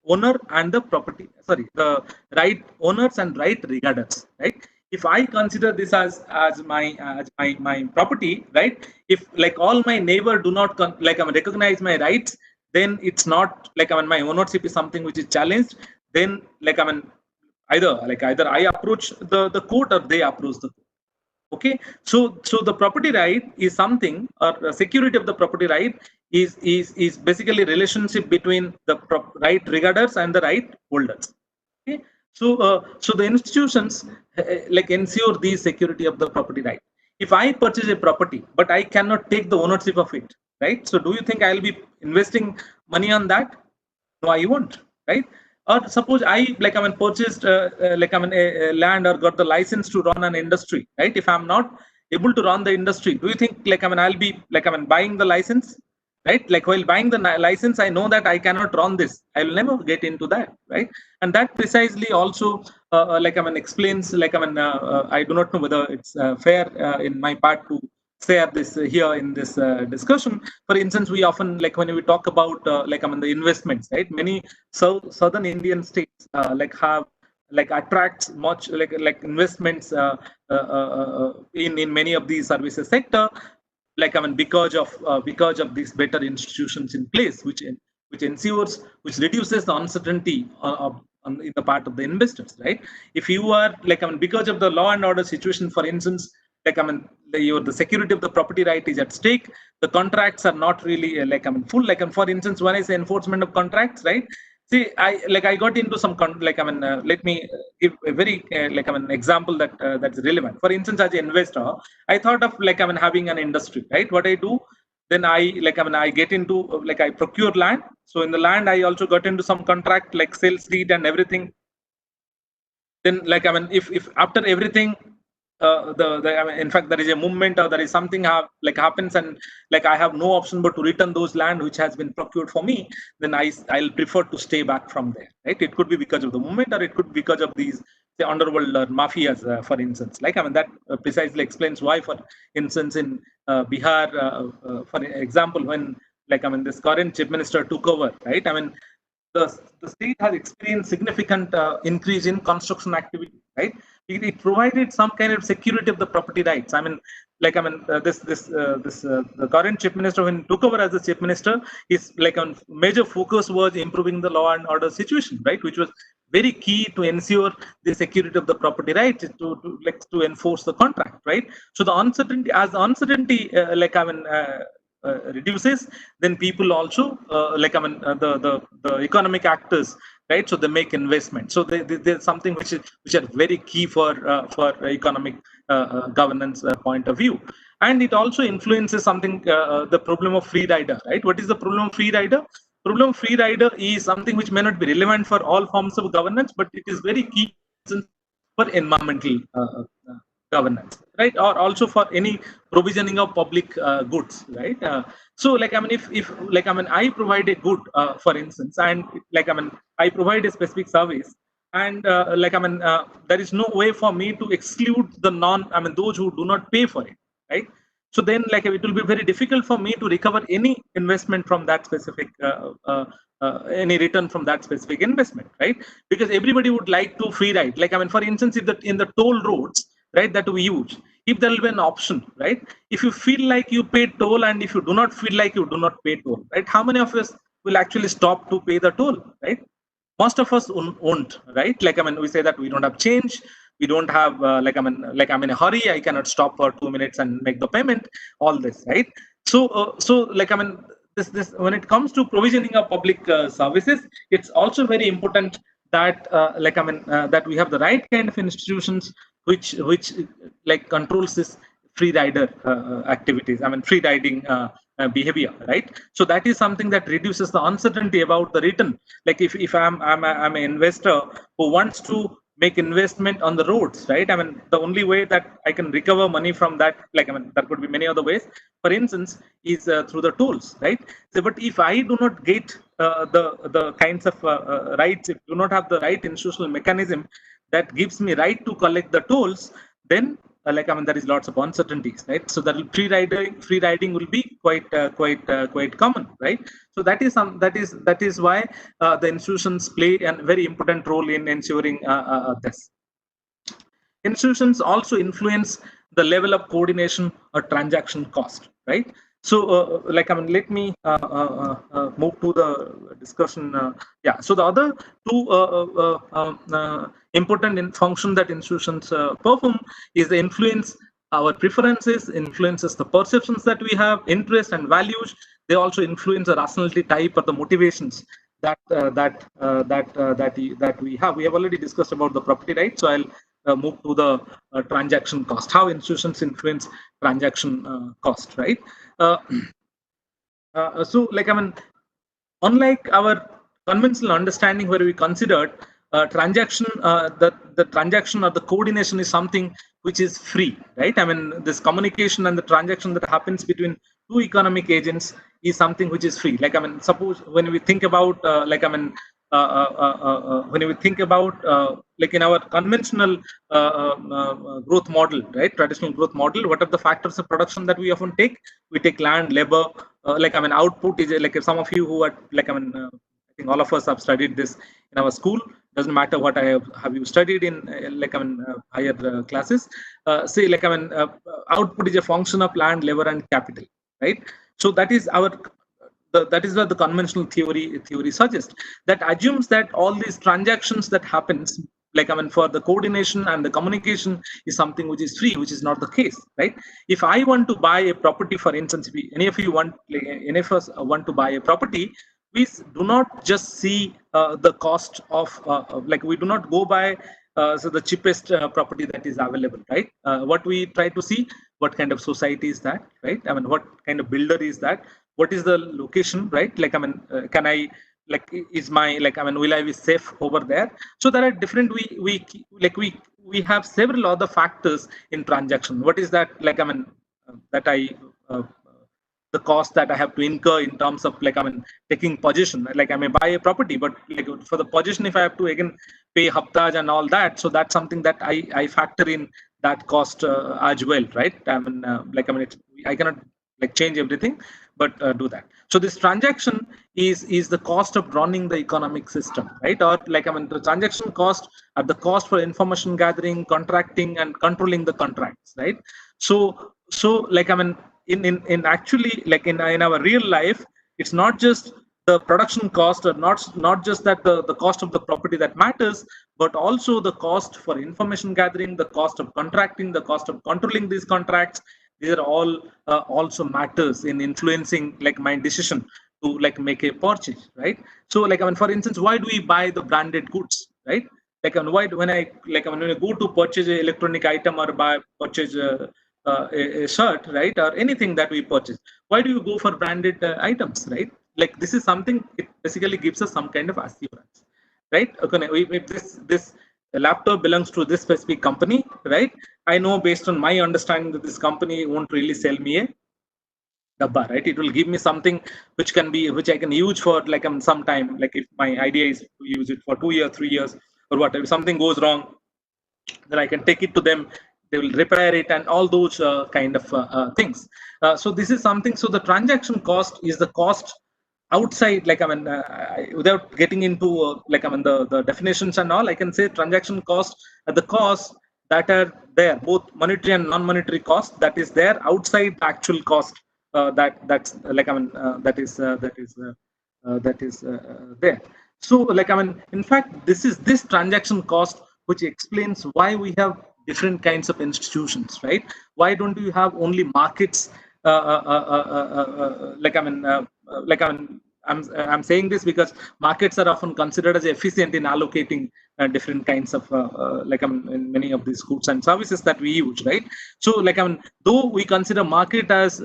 owner and the property, sorry, the right owners and right regarders, right? If I consider this as my property, right? If, like, all my neighbor do not like, I mean, recognize my rights, then it's not, like, I mean, my ownership is something which is challenged. Then, like, I mean, either I approach the court or they approach the court. Okay, so the property right is something, or security of the property right is basically relationship between the right regarders and the right holders. Okay, so the institutions like ensure the security of the property right. If I purchase a property but I cannot take the ownership of it, right? So do you think I'll be investing money on that? No, I won't, right? Or suppose I, like, I mean, purchased like, I mean, a land, or got the license to run an industry, right? If I'm not able to run the industry, do you think, like, I mean, I'll be, like, I mean, buying the license, right? Like, while buying the license, I know that I cannot run this, I'll never get into that, right? And that precisely also like, I mean, explains, like, I mean, I do not know whether it's fair in my part to share this here in this discussion. For instance, we often, like, when we talk about like, I mean, the investments, right? Many southern Indian states like have, like, attracts much, like investments in many of these services sector, like, I mean, because of these better institutions in place, which ensures, which reduces the uncertainty in the part of the investors, right? If you are, like, I mean, because of the law and order situation, for instance, like, I mean, the security of the property right is at stake. The contracts are not really like, I mean, full. Like, and for instance, when I say enforcement of contracts, right? See, I got into some like, I mean, let me give a very like, I mean, example that's relevant. For instance, as an investor, I thought of, like, I mean, having an industry, right? What I do, then I, like, I mean, I get into, like, I procure land. So in the land, I also got into some contract, like sales deed and everything. Then, like, I mean, if after everything, I mean, in fact, there is a movement, or there is something like happens, and, like, I have no option but to return those land which has been procured for me, then I'll prefer to stay back from there, right? It could be because of the movement, or it could be because of these, say, underworld or mafias, for instance. Like, I mean, that precisely explains why, for instance, in Bihar, for example, when, like, I mean, this current chief minister took over, right? I mean, the state has experienced significant increase in construction activity, right? It provided some kind of security of the property rights. I mean, like, I mean, the current chief minister, when took over as the chief minister, his, like, a major focus was improving the law and order situation, right? Which was very key to ensure the security of the property rights, to enforce the contract, right? So the uncertainty, as the uncertainty, like, I mean, reduces, then people also, like, I mean, the economic actors, right? So they make investment. So there's something which are very key for economic governance point of view. And it also influences something, the problem of free rider, right? What is the problem of free rider? Problem of free rider is something which may not be relevant for all forms of governance, but it is very key for environmental governance, right? Or also for any provisioning of public goods, right? So, like, I mean, if like, I mean, I provide a good, for instance, and, like, I mean, I provide a specific service, and like, I mean, there is no way for me to exclude the I mean, those who do not pay for it, right? So then, like, it will be very difficult for me to recover any investment from that specific any return from that specific investment, right? Because everybody would like to free ride. Like, I mean, for instance, if in the toll roads, right, that we use, if there will be an option, right? If you feel like you pay toll, and if you do not feel like you do not pay toll, right? How many of us will actually stop to pay the toll, right? Most of us won't, right? Like, I mean, we say that we don't have change, we don't have like, I'm in a hurry, I cannot stop for 2 minutes and make the payment, all this, right? So like, I mean, this when it comes to provisioning of public services, it's also very important that that we have the right kind of institutions which like controls this free rider activities. I mean free riding behavior, right? So that is something that reduces the uncertainty about the return. Like if I'm an investor who wants to make investment on the roads, right? I mean the only way that I can recover money from that, there could be many other ways. For instance, is through the tolls, right? So, but if I do not get the kinds of rights, if do not have the right institutional mechanism that gives me right to collect the tolls, then there is lots of uncertainties, right? So that free riding will be quite common, right? So that is why the institutions play a very important role in ensuring this. Institutions also influence the level of coordination or transaction cost, right? So let me move to the discussion. Yeah, so the other two important function that institutions perform is the influence our preferences, influences the perceptions that we have, interest and values. They also influence the rationality type or the motivations that we have. We have already discussed about the property right, so I'll move to the transaction cost, how institutions influence transaction cost, right? uh, so unlike our conventional understanding where we considered transaction the transaction or the coordination is something which is free, right? I mean this communication and the transaction that happens between two economic agents is something which is free. Suppose when we think about when we think about like in our conventional growth model, right, traditional growth model, what are the factors of production that we often take? We take land, labor, output is like, if some of you who are I think all of us have studied this in our school. Doesn't matter what have you studied in higher classes. Say output is a function of land, labor, and capital, right? So that is our that is what the conventional theory suggests. That assumes that all these transactions that happens, for the coordination and the communication is something which is free, which is not the case, right? If I want to buy a property, for instance, if any of you want, any of us want to buy a property, we do not just see the cost of we do not go by so the cheapest property that is available, right? What we try to see, what kind of society is that, right? I mean what kind of builder is that, what is the location, right? Can I is my will I be safe over there? So there are different, we have several other factors in transaction. What is that, that I the cost that I have to incur in terms of taking possession. Like I may buy a property, but like for the possession, if I have to again pay haftaj and all that, so that's something that I factor in that cost as well, right? I cannot change everything, but do that. So this transaction is the cost of running the economic system, right? Or the transaction cost are the cost for information gathering, contracting, and controlling the contracts, right? So in actually in our real life, it's not just the production cost, or not just that the cost of the property that matters, but also the cost for information gathering, the cost of contracting, the cost of controlling these contracts. These are all also matters in influencing my decision to make a purchase, right? So for instance, why do we buy the branded goods, right? Why when I when I go to purchase an electronic item or purchase a shirt, right, or anything that we purchase, why do you go for branded items, right? This is something, it basically gives us some kind of assurance, right? Okay, if this laptop belongs to this specific company, right, I know based on my understanding that this company won't really sell me a dabba, right? It will give me something which I can use for some time. Like if my idea is to use it for 2 years, 3 years, or whatever, if something goes wrong, then I can take it to them. They will repair it and all those kind of things. So this is something. So the transaction cost is the cost outside. Without getting into the definitions and all, I can say transaction cost are the costs that are there, both monetary and non-monetary cost that is there outside the actual cost that is there. So in fact, this transaction cost which explains why we have different kinds of institutions, right? Why don't we have only markets like I'm saying this because markets are often considered as efficient in allocating different kinds of in many of these goods and services that we use, right? So though we consider market as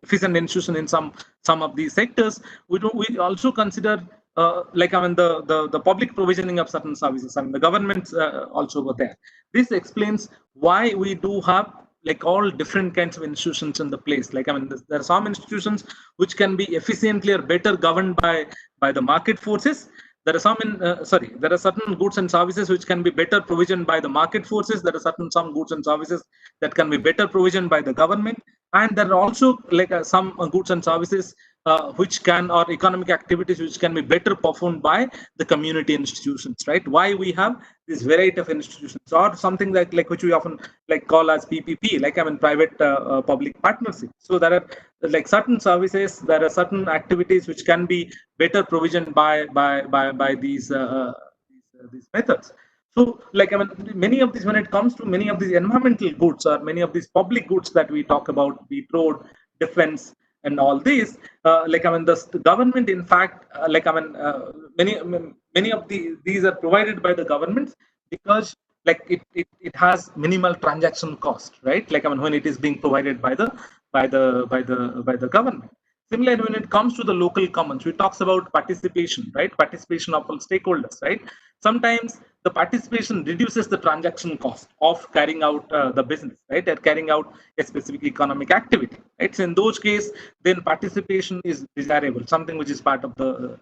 efficient institution in some of these sectors, we also consider the public provisioning of certain services. I mean, the governments also were there. This explains why we do have like all different kinds of institutions in the place. There are some institutions which can be efficiently or better governed by the market forces. There are there are certain goods and services which can be better provisioned by the market forces. There are some goods and services that can be better provisioned by the government, and there are also some goods and services which can, or economic activities which can be better performed by the community institutions, right? Why we have this variety of institutions, or something like which we often call as PPP, private public partnership. So there are certain services, there are certain activities which can be better provisioned by these methods. So many of these, when it comes to many of these environmental goods or many of these public goods that we talk about, be it road, defense, and all these, the government, in fact, many of these are provided by the governments because it has minimal transaction cost, right? When it is being provided by the government. Similarly, when it comes to the local commons, we talks about participation, right? Participation of all stakeholders, right? Sometimes the participation reduces the transaction cost of carrying out the business, right? Or carrying out a specific economic activity, right? So in those cases, then participation is desirable, something which is part of the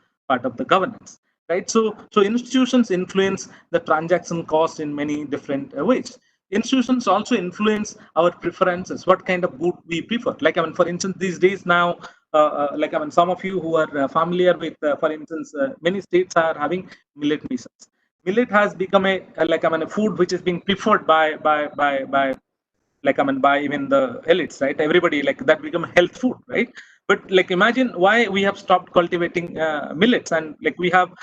governance, right? So institutions influence the transaction cost in many different ways. Institutions also influence our preferences, what kind of good we prefer. For instance, these days now, some of you who are familiar with, for instance, many states are having millet missions. Millet has become a food which is being preferred by even the elites, right? Everybody, that become health food, right? But imagine why we have stopped cultivating millets, and we have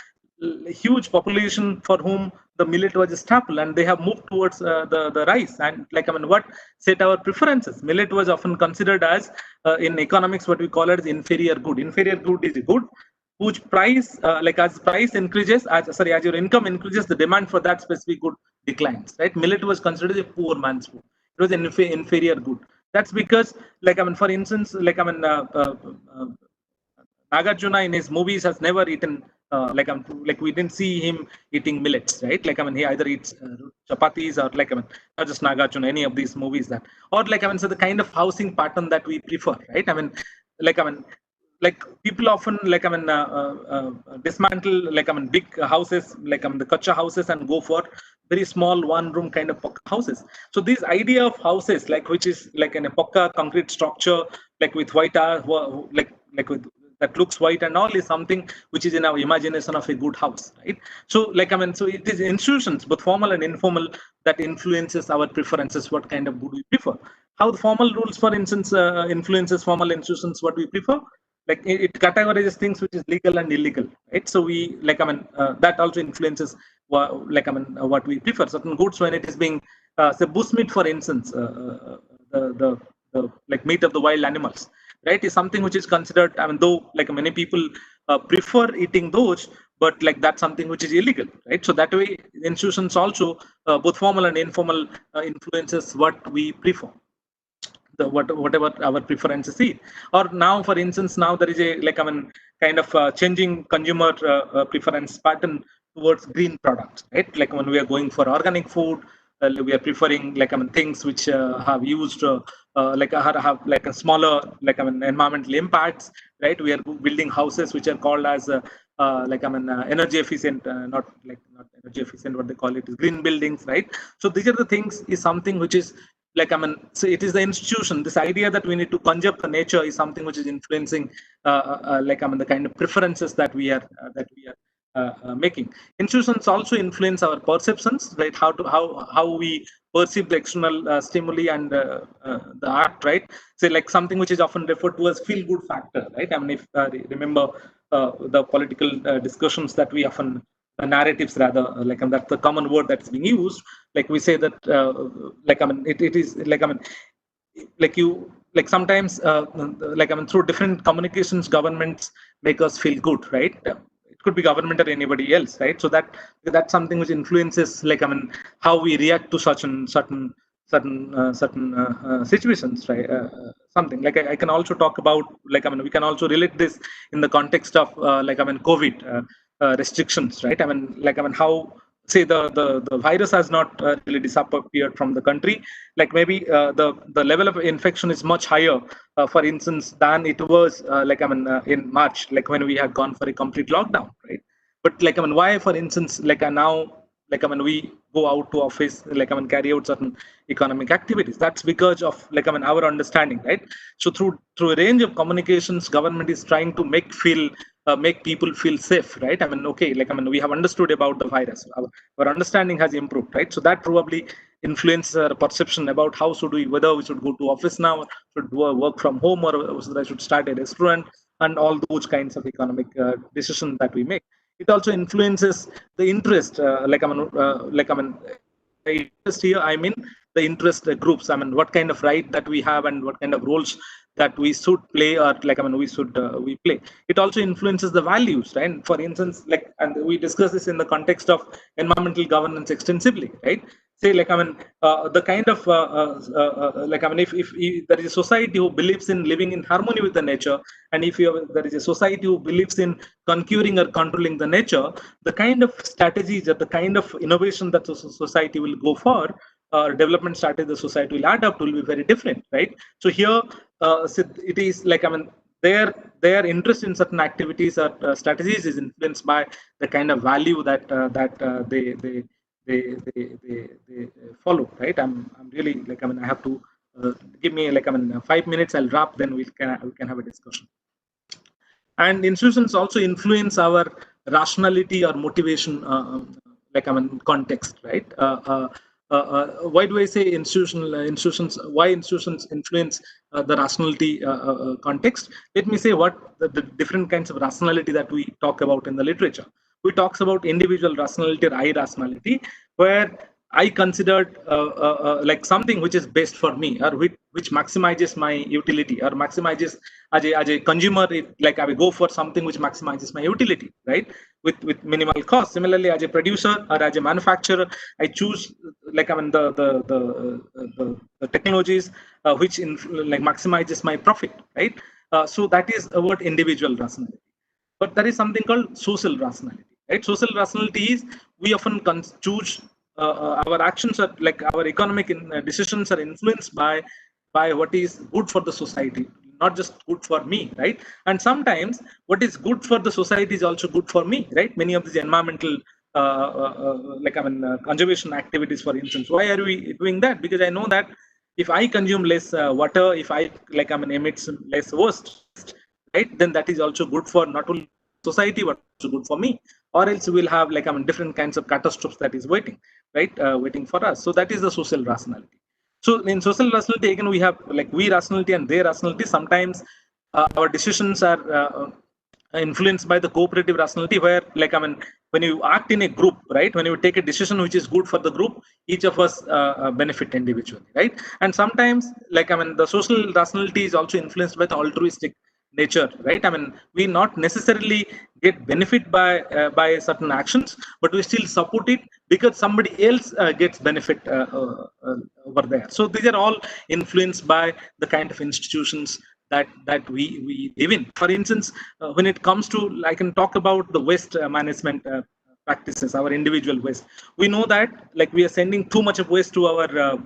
huge population for whom the millet was a staple, and they have moved towards the rice. And what set our preferences? Millet was often considered as, in economics, what we call it as inferior good. Inferior good is a good whose price, as price increases, as your income increases, the demand for that specific good declines, right? Millet was considered a poor man's food. It was an inferior good. That's because, for instance, Nagarjuna in his movies has never eaten, we didn't see him eating millets, right? He either eats chapatis, or not just Nagarjuna, any of these movies that, or so the kind of housing pattern that we prefer, right? Like I mean, people often dismantle big houses, the kacha houses, and go for very small one room kind of houses. So this idea of houses, which is in a pokka concrete structure, with white with that looks white and all, is something which is in our imagination of a good house, right? So so it is institutions, both formal and informal, that influences our preferences, what kind of good we prefer. How the formal rules, for instance, influences formal institutions, what we prefer. It categorizes things which is legal and illegal, right? So we that also influences what we prefer. Certain goods, when it is being say bush meat, for instance, the meat of the wild animals, right, is something which is considered, though many people prefer eating those, but that's something which is illegal, right? So that way, institutions also, both formal and informal, influences what we prefer, whatever our preferences is. Or now, for instance, now there is a kind of changing consumer preference pattern towards green products, right? When we are going for organic food, we are preferring things which have used have a smaller environmental impacts, right? We are building houses which are called as energy efficient, not energy efficient, what they call it is green buildings, right? So these are the things, is something which is so it is the institution. This idea that we need to conserve the nature is something which is influencing, the kind of preferences that we are making. Institutions also influence our perceptions, right? How we perceive the external stimuli and the art, right? So something which is often referred to as feel good factor, right? If remember the political discussions that we often, narratives rather, that's the common word that's being used. We say that it is you like sometimes like I mean through different communications governments make us feel good, right? It could be government or anybody else, right? So that's something which influences like I mean how we react to such and certain situations, right? Something like I can also talk about like I mean we can also relate this in the context of like I mean COVID restrictions, right? I mean like I mean how say the virus has not really disappeared from the country, like maybe the level of infection is much higher for instance than it was like I mean in March, like when we had gone for a complete lockdown, right? But like I mean why for instance like now like I mean we go out to office, like I mean carry out certain economic activities, that's because of like I mean our understanding, right? So through a range of communications government is trying to make people feel safe, right? I mean okay, like I mean we have understood about the virus, our understanding has improved, right? So that probably influences our perception about how should we, whether we should go to office now, or should work from home, or whether I should start a restaurant, and all those kinds of economic decisions that we make. It also influences the interest, like I mean, by interest here I mean the interest groups. I mean what kind of right that we have and what kind of roles that we should play, or like I mean we play. It also influences the values, right? For instance, like, and we discuss this in the context of environmental governance extensively, right? Say like I mean the kind of like I mean if there is a society who believes in living in harmony with the nature, and if there is a society who believes in conquering or controlling the nature, the kind of strategies or the kind of innovation that the society will go for, development strategy the society will adapt will be very different, right? So here so it is like I mean their interest in certain activities or strategies is influenced by the kind of value that they follow, right? I'm really like I mean I have to give me like I mean 5 minutes, I'll wrap, then we can have a discussion. And institutions also influence our rationality or motivation, like I mean context, right? Why do I say institutions, why institutions influence the rationality context? Let me say what the different kinds of rationality that we talk about in the literature. We talks about individual rationality or I rationality, where I considered like something which is best for me, or which maximizes my utility, or maximizes as a consumer. Like I will go for something which maximizes my utility, right? With minimal cost. Similarly, as a producer or as a manufacturer, I choose like I mean the technologies which like maximizes my profit, right? So that is about individual rationality. But there is something called social rationality, right? Social rationality is we often choose our actions are like our economic decisions are influenced by what is good for the society, not just good for me, right? And sometimes what is good for the society is also good for me, right? Many of these environmental like I mean conservation activities, for instance, why are we doing that? Because I know that if I consume less water, if I like I mean emit less waste, right, then that is also good for not only society but also good for me. Or else we'll have like I mean different kinds of catastrophes that is waiting, right? Waiting for us. So that is the social rationality. So in social rationality again we have like we rationality and their rationality. Sometimes our decisions are influenced by the cooperative rationality, where like I mean when you act in a group, right, when you take a decision which is good for the group, each of us benefit individually, right? And sometimes like I mean the social rationality is also influenced by the altruistic nature, right? I mean we not necessarily get benefit by certain actions, but we still support it because somebody else gets benefit over there. So these are all influenced by the kind of institutions that we live in. For instance, when it comes to, I can talk about the waste management practices, our individual waste. We know that like we are sending too much of waste to our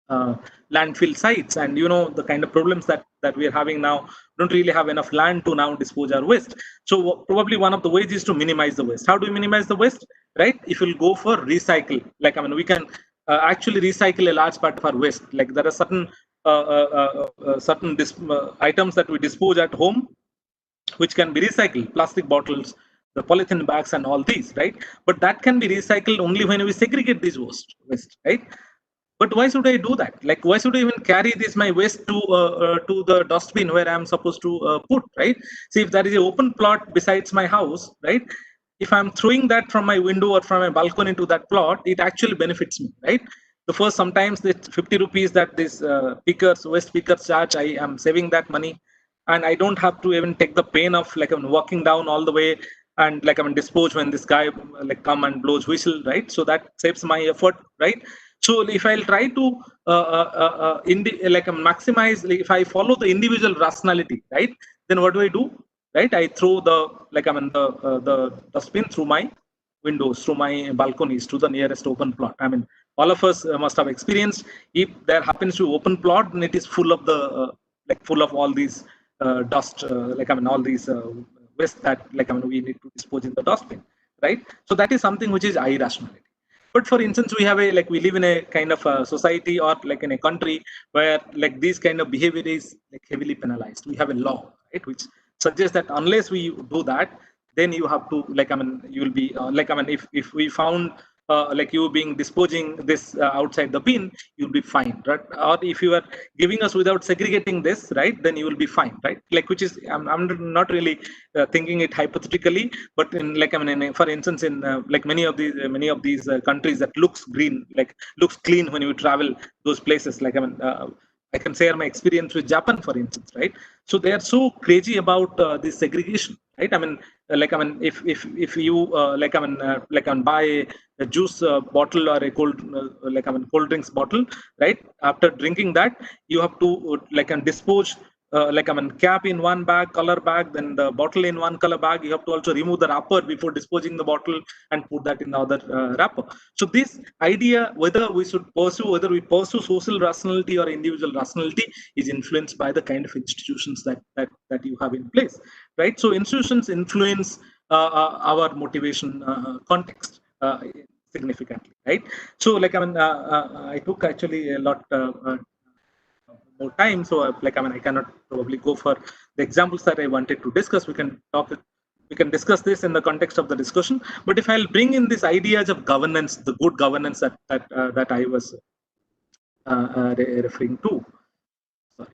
uh, landfill sites, and you know the kind of problems that we are having now. Don't really have enough land to now dispose our waste. So probably one of the ways is to minimize the waste. How do we minimize the waste? Right, if we'll go for recycle, like I mean we can actually recycle a large part of our waste. Like there are certain items that we dispose at home which can be recycled, plastic bottles, the polythene bags, and all these, right? But that can be recycled only when we segregate these waste, right? But why should I do that? Like why should I even carry this my waste to the dustbin where I'm supposed to put, right? See, if there is an open plot besides my house, right, if I'm throwing that from my window or from my balcony to that plot, it actually benefits me, right? So first, sometimes the 50 rupees that this speakers, West speakers charge, I am saving that money, and I don't have to even take the pain of like I'm walking down all the way and like I'm dispose when this guy like come and blows whistle, right? So that saves my effort, right? So if I'll try to like maximize, like if I follow the individual rationality, right? Then what do I do? Right? I throw the like I mean the dustbin through my windows, through my balconies to the nearest open plot. I mean, all of us must have experienced, if there happens to open plot and it is full of the like full of all these dust, like I mean all these waste that like I mean we need to dispose in the dustbin, right? So that is something which is irrationality. But for instance, we have a like we live in a kind of a society or like in a country where like this kind of behavior is like heavily penalized. We have a law, right, which suggests that unless we do that, then you have to like I mean you will be like I mean if we found like you being disposing this outside the bin, you'll be fined, right? Or if you are giving us without segregating this, right, then you will be fined, right? Like which is I'm not really thinking it hypothetically, but in like I mean for instance in like many of these countries that looks green, like looks clean when you travel those places, like I mean I can share my experience with Japan, for instance, right? So they are so crazy about this segregation, right? I mean, like I mean, if you like I mean, buy a juice bottle or a cold like I mean cold drinks bottle, right? After drinking that, you have to like and dispose. Like I mean, cap in one bag, color bag, then the bottle in one color bag. You have to also remove the wrapper before disposing the bottle and put that in the other wrapper. So this idea, whether we pursue social rationality or individual rationality, is influenced by the kind of institutions that you have in place, right? So institutions influence our motivation context significantly, right? So like I mean, I took actually a lot more time, so like I mean, I cannot probably go for the examples that I wanted to discuss. We can discuss this in the context of the discussion. But if I'll bring in these ideas of governance, the good governance that I was referring to, sorry,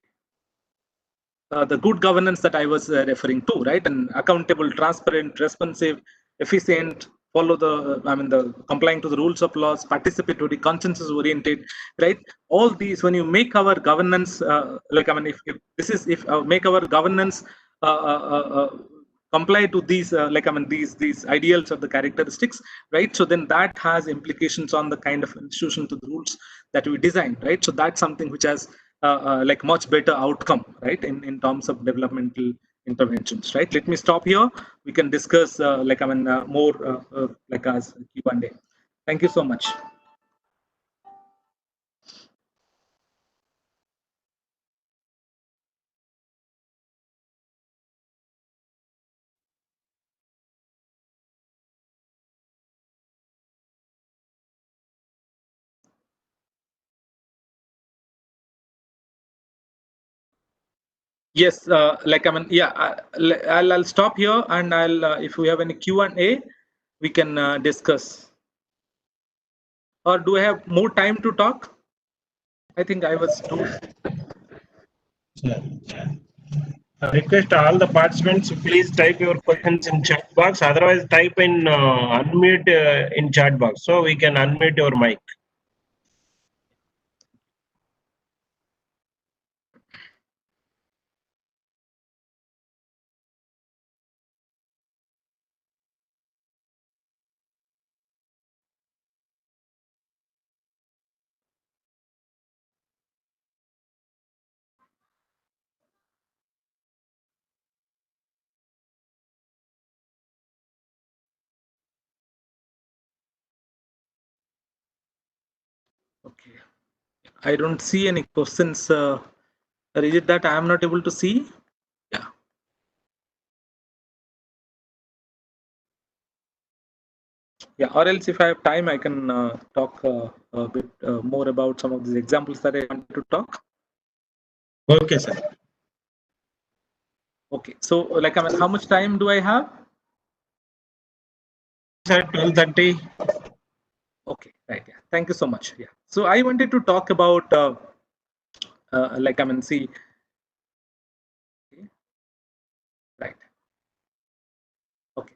the good governance that I was referring to, right? And accountable, transparent, responsive, efficient, follow the, I mean, the complying to the rules of laws, participatory, consensus oriented, right? All these, when you make our governance, like, I mean, if this is, if make our governance uh, uh, uh, uh, comply to these, like, I mean, these ideals or the characteristics, right? So then that has implications on the kind of institution to the rules that we design, right? So that's something which has like much better outcome, right, in terms of developmental interventions, right? Let me stop here. We can discuss like I mean more like as Q&A. Thank you so much. Yes, like I mean, yeah, I'll stop here, and I'll if we have any Q&A, we can discuss. Or do I have more time to talk? I think I was too. Yeah. I request all the participants please type your questions in chat box. Otherwise, type in unmute in chat box so we can unmute your mic. Okay. I don't see any questions. Or is it that I am not able to see? Yeah. Yeah, or else if I have time, I can talk a bit more about some of these examples that I wanted to talk. Okay, sir. Okay, so like I mean, how much time do I have? Sir, 12:30. Okay, right. Yeah, thank you so much. Yeah. So I wanted to talk about like I mean, see, okay, right. Okay,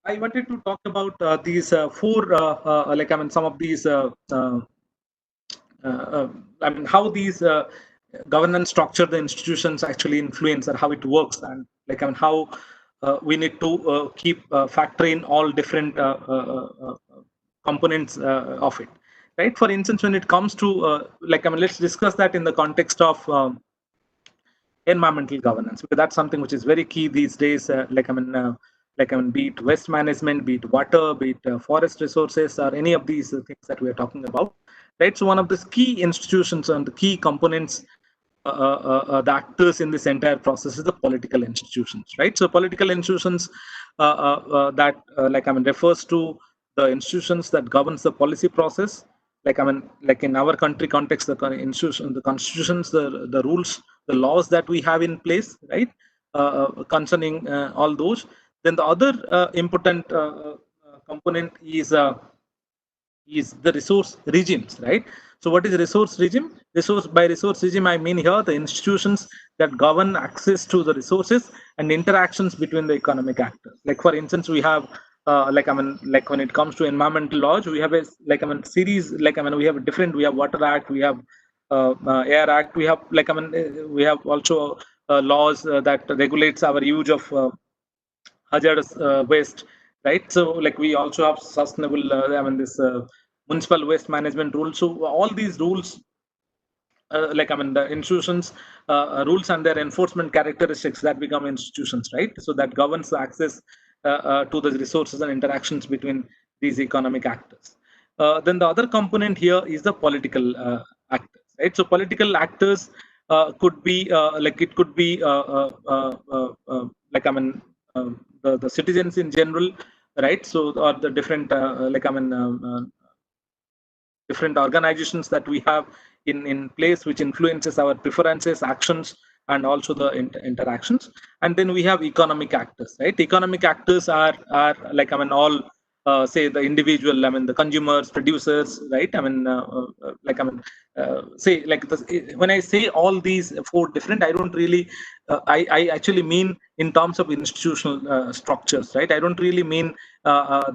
I wanted to talk about these four like I mean, some of these I mean, how these governance structure, the institutions actually influence, or how it works, and like I mean, how we need to keep factor in all different components of it, right? For instance, when it comes to like I mean, let's discuss that in the context of environmental governance, because that's something which is very key these days. Like I mean, be it waste management, be it water, be it forest resources, or any of these things that we are talking about, right? So one of the key institutions and the key components, the actors in this entire process is the political institutions, right? So political institutions that like I mean refers to the institutions that governs the policy process. Like I mean, like in our country context, the institution, the constitutions, the rules, the laws that we have in place, right? Concerning all those. Then the other important component is the resource regimes, right? So what is resource regime? By resource regime, I mean here the institutions that govern access to the resources and interactions between the economic actors. Like for instance, we have like I mean, like when it comes to environmental laws, we have a like I mean series. Like I mean, we have a different. We have Water Act, we have Air Act, we have like I mean, we have also laws that regulates our use of hazardous waste, right? So like we also have sustainable, I mean this municipal waste management rules. So all these rules, like I mean the institutions rules and their enforcement characteristics that become institutions, right? So that governs the access to the resources and interactions between these economic actors. Then the other component here is the political actors, right? So political actors could be like it could be like I mean the citizens in general, right? So or the different like I mean different organizations that we have in place, which influences our preferences, actions, and also the interactions. And then we have economic actors, right? Economic actors are like I mean all say the individual, I mean the consumers, producers, right? I mean like I mean say like when I say all these four different, I don't really I actually mean in terms of institutional structures, right? I don't really mean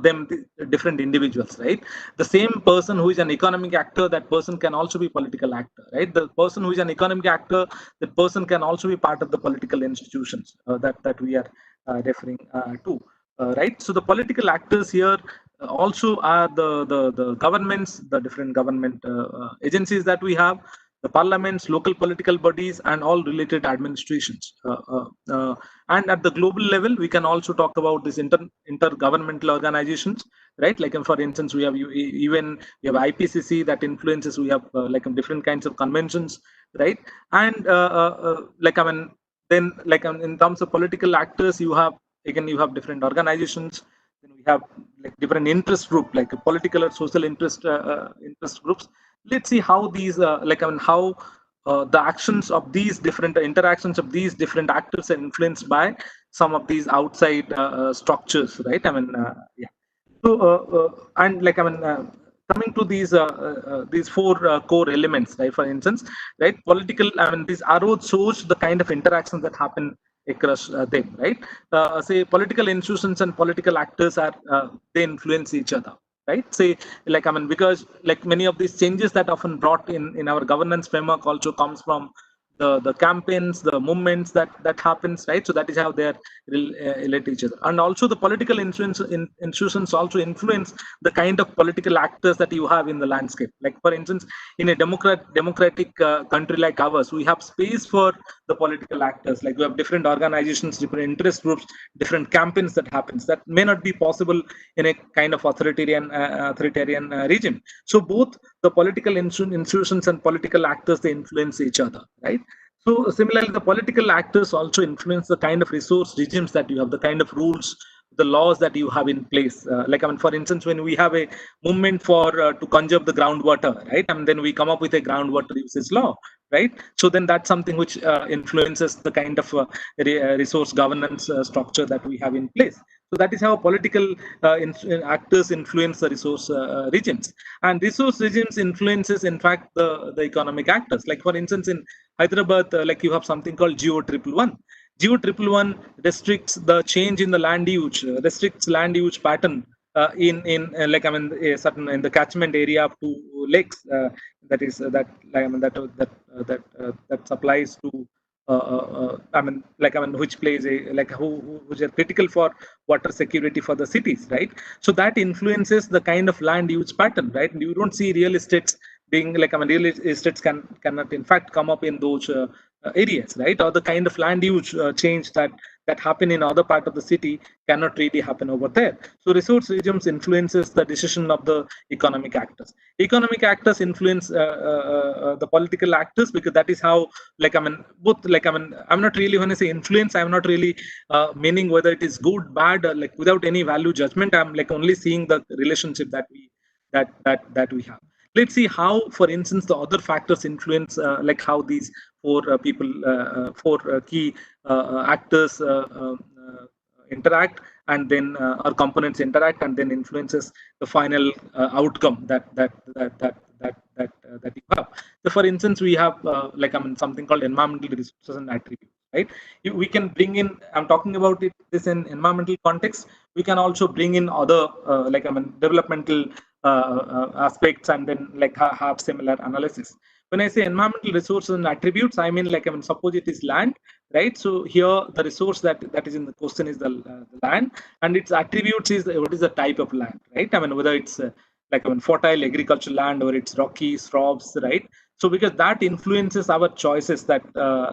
them different individuals, right? The same person who is an economic actor, that person can also be political actor, right? The person who is an economic actor, that person can also be part of the political institutions that we are referring to, right? So the political actors here also are the governments, the different government agencies that we have, the parliaments, local political bodies, and all related administrations. And at the global level, we can also talk about these intergovernmental organizations, right? Like for instance, we have even we have IPCC that influences. We have like different kinds of conventions, right? And like I mean, then like in terms of political actors, you have again you have different organizations. Then we have like different interest group, like political or social interest groups. Let's see how these like I mean how the actions of these different interactions of these different actors are influenced by some of these outside structures, right? I mean yeah. So and like I mean coming to these four core elements, right? For instance, right, political, I mean these arrows shows the kind of interactions that happen across them, right? Say political institutions and political actors are they influence each other, right? Say like I mean because like many of these changes that often brought in our governance framework also comes from the campaigns, the movements that happens, right? So that is how they are relate to each other. And also the political institutions also influence the kind of political actors that you have in the landscape. Like for instance, in a democratic country like ours, we have space for the political actors. Like we have different organizations, different interest groups, different campaigns that happens that may not be possible in a kind of authoritarian regime. So both the political institutions and political actors, they influence each other, right? So similarly, the political actors also influence the kind of resource regimes that you have, the kind of rules, the laws that you have in place. Like I mean, for instance, when we have a movement for to conserve the groundwater, right? And then we come up with a groundwater usage law, right? So then that's something which influences the kind of resource governance structure that we have in place. So that is how political actors influence the resource regimes, and resource regimes influences, in fact, the economic actors. Like for instance, in Hyderabad, like you have something called Geo Triple One. Geo Triple One restricts the change in the land use, restricts land use pattern in like I mean a certain in the catchment area up to lakes, that is that like, I mean that supplies to which plays a like which are critical for water security for the cities, right? So that influences the kind of land use pattern, right? You don't see real estates being like, I mean, real estates cannot in fact come up in those areas, right? Or the kind of land use change that happen in other part of the city cannot really happen over there. So resource regimes influences the decision of the economic actors. Economic actors influence the political actors, because that is how, like, I mean, both, like, I mean, I'm not really, when I say influence, I'm not really meaning whether it is good, bad, or like without any value judgment. I'm like only seeing the relationship that we have. Let's see how, for instance, the other factors influence, like how these four key actors interact, and then our components interact, and then influences the final outcome that you have. So, for instance, we have like, I mean, something called environmental resources and attributes, right? We can bring in. I'm talking about this in environmental context. We can also bring in other like, I mean, developmental aspects, and then like have similar analysis. When I say environmental resources and attributes, I mean, like, I mean, suppose it is land, right? So here the resource that is in the question is the land, and its attributes is what is the type of land, right? I mean, whether it's like, I mean, fertile agricultural land, or it's rocky shrubs, right? So because that influences our choices, that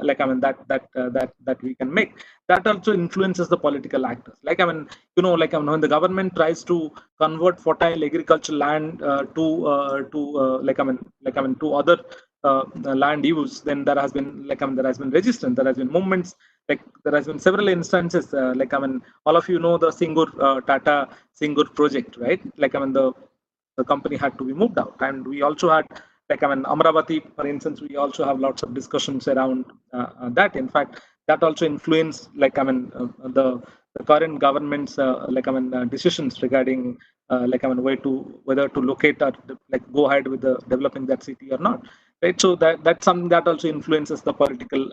like, I mean, that we can make. That also influences the political actors. Like, I mean, like, I mean, when the government tries to convert fertile agricultural land to like, I mean, to other land use, then there has been, like, I mean, there has been resistance, there has been movements, like there has been several instances, like, I mean, all of you know the Tata Singur project, right? Like, I mean, the company had to be moved out, and we also had, like, I mean, Amravati, for instance, we also have lots of discussions around that. In fact, that also influenced, like, I mean, the current government's like, I mean, decisions regarding like, I mean, whether to locate or like go ahead with the developing that city or not, right? So that's something that also influences the political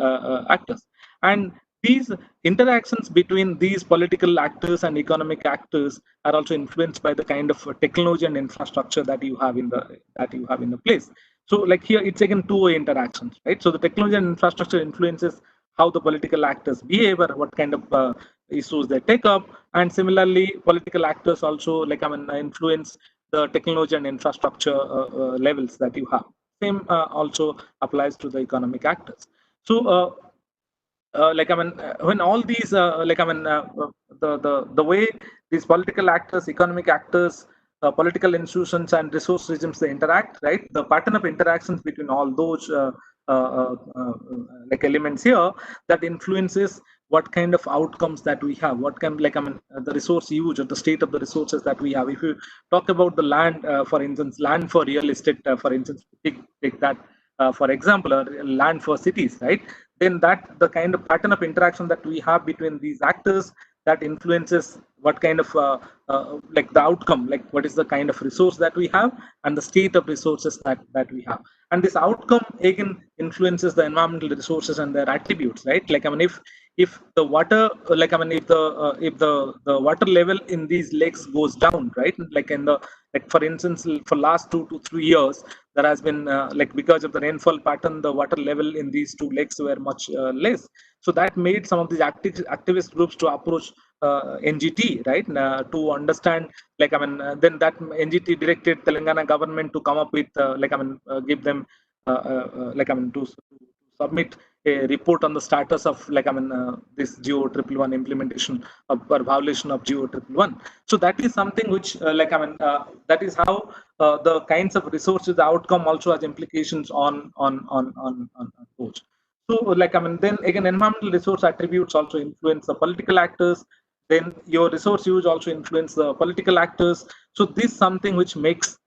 actors. And these interactions between these political actors and economic actors are also influenced by the kind of technology and infrastructure that you have in the place. So, like, here it's again two-way interactions, right? So the technology and infrastructure influences how the political actors behave, or what kind of issues they take up. And similarly, political actors also, like, I mean, influence the technology and infrastructure levels that you have. Same also applies to the economic actors. So like, I mean, when all these like, I mean, the way these political actors, economic actors, political institutions and resource regimes, they interact, right? The pattern of interactions between all those uh, uh, like elements here, that influences what kind of outcomes that we have, what can, like, I mean, the resource use or the state of the resources that we have. If you talk about the land, for instance, land for real estate, for instance, take that for example, or land for cities, right? Then that the kind of pattern of interaction that we have between these actors, that influences what kind of like the outcome, like what is the kind of resource that we have, and the state of resources that we have. And this outcome again influences the environmental resources and their attributes, right? Like, I mean, if the water, like, I mean, if the water level in these lakes goes down, right? Like, in the, like, for instance, for last 2 to 3 years, there has been like, because of the rainfall pattern, the water level in these two lakes were much less. So that made some of these activist groups to approach NGT, right? To understand, like, I mean, then that NGT directed Telangana government to come up with, like, I mean, give them, like, I mean, to submit a report on the status of, like, I mean, this Geo 111 implementation of, or violation of Geo 111. So that is something which, like, I mean, that is how the kinds of resources, the outcome also has implications on those. So, like, I mean, then again, environmental resource attributes also influence the political actors. Then your resource use also influence the political actors. So this is something which makes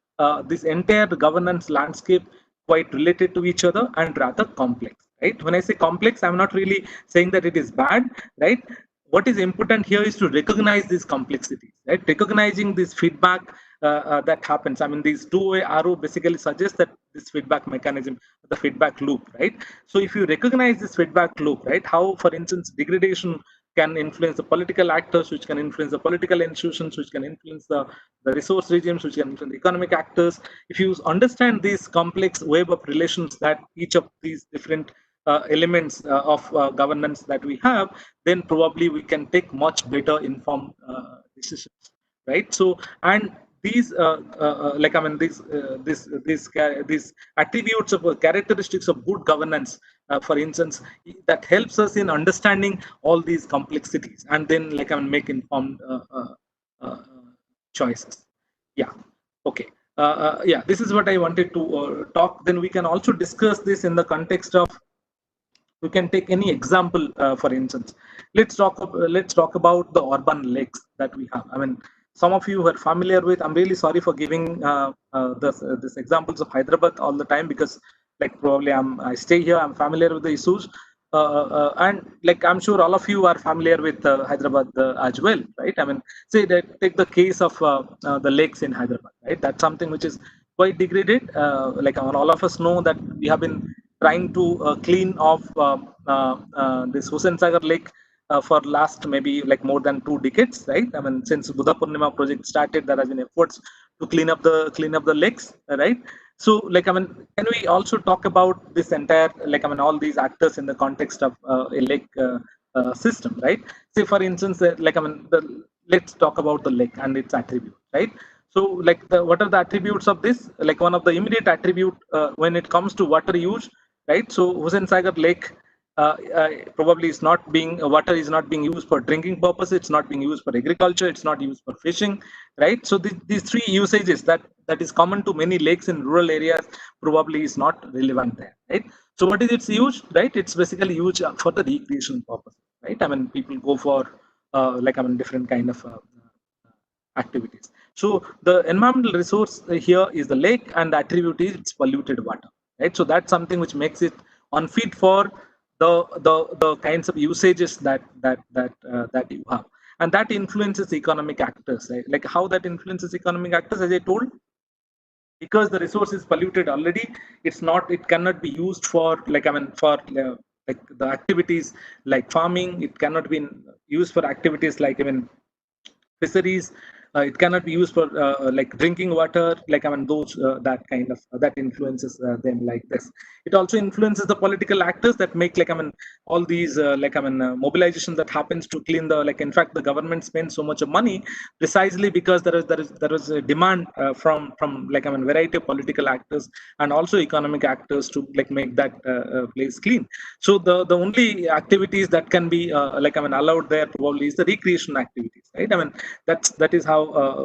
this entire governance landscape quite related to each other and rather complex, right? When I say complex, I'm not really saying that it is bad, right? What is important here is to recognize these complexities, right? Recognizing this feedback that happens. I mean, these two-way arrow basically suggests that this feedback mechanism, the feedback loop, right? So if you recognize this feedback loop, right, how, for instance, degradation can influence the political actors, which can influence the political institutions, which can influence the resource regimes, which can influence the economic actors. If you understand this complex web of relations that each of these different elements of governance that we have, then probably we can take much better informed decisions, right? So, and these like I mean these attributes of characteristics of good governance, for instance, that helps us in understanding all these complexities, and then like I mean make informed uh, choices. Yeah. Okay. Yeah, this is what I wanted to talk. Then we can also discuss this in the context of, we can take any example. For instance, let's talk about the urban lakes that we have. I mean, some of you are familiar with, I'm really sorry for giving this examples of Hyderabad all the time, because like probably I stay here, I'm familiar with the issues, and like I'm sure all of you are familiar with Hyderabad as well, right? I mean, say that take the case of the lakes in Hyderabad, right? That's something which is quite degraded. Like all of us know that we have been trying to clean off this Hussain Sagar Lake for last maybe like more than 2 decades, right? I mean, since Buddha Purnima project started, there has been efforts to clean up the lakes, right? So, like I mean, can we also talk about this entire, like I mean, all these actors in the context of a lake system, right? Say, for instance, like I mean, let's talk about the lake and its attribute, right? So, like, what are the attributes of this? Like, one of the immediate attribute when it comes to water use, right? So, Hussain Sagar Lake probably is not being water is not being used for drinking purpose. It's not being used for agriculture. It's not used for fishing, right? So, these three usages that is common to many lakes in rural areas probably is not relevant there, right? So, what is its use, right? It's basically used for the recreation purpose, right? I mean, people go for like I mean different kind of activities. So the environmental resource here is the lake, and the attribute is it's polluted water, right? So that's something which makes it unfit for the kinds of usages that you have, and that influences economic actors, right? Like how that influences economic actors, as I told, because the resource is polluted already, it cannot be used for like I mean for like the activities like farming. It cannot be used for activities like even fisheries. It cannot be used for like drinking water, like I mean those that kind of that influences them like this. It also influences the political actors that make like I mean all these like I mean mobilization that happens to clean the, like in fact the government spends so much of money precisely because there is a demand from like I mean variety of political actors and also economic actors to like make that place clean. So the only activities that can be like I mean allowed there probably is the recreation activities, right? I mean that is how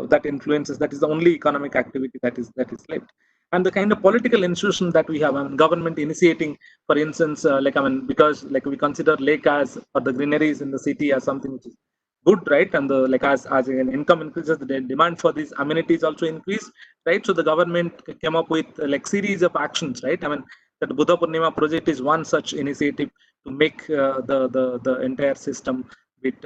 that influences, that is the only economic activity that is left. And the kind of political institution that we have, I mean, government initiating, for instance, like I mean, because like we consider lake as or the greeneries in the city as something which is good, right? And the like as an income increases, the demand for these amenities also increase, right? So the government came up with like series of actions, right? I mean, that Buddha Purnima project is one such initiative to make the entire system bit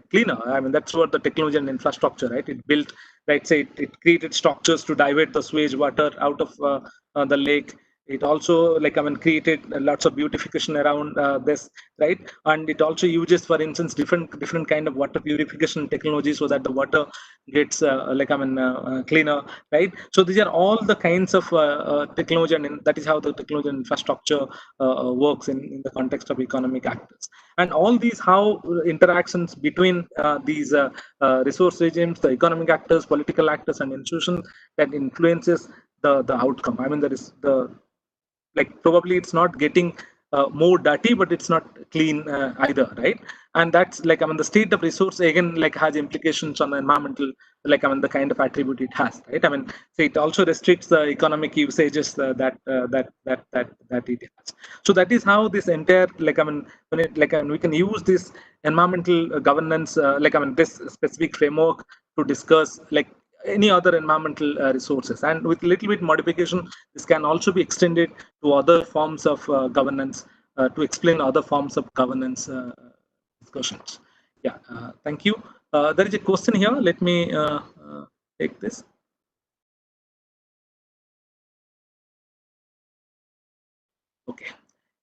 cleaner. I mean, that's what the technology and infrastructure, right? It built, right? Say it created structures to divert the sewage water out of the lake. It also, like I mean, created lots of beautification around this, right? And it also uses, for instance, different kind of water purification technology so that the water gets like I mean cleaner, right? So these are all the kinds of technology, and that is how the technology and infrastructure works in the context of economic actors. And all these how interactions between these resource regimes, the economic actors, political actors, and institutions that influences the outcome. I mean, there is the, like probably it's not getting more dirty, but it's not clean either, right? And that's like I mean the state of resource again like has implications on the environmental, like I mean the kind of attribute it has, right? I mean, so it also restricts the economic usages that it has. So that is how this entire, like I mean when it, like I mean, we can use this environmental governance like I mean this specific framework to discuss like any other environmental resources, and with little bit modification this can also be extended to other forms of governance to explain other forms of governance discussions. Yeah, thank you. There is a question here, let me take this. Okay.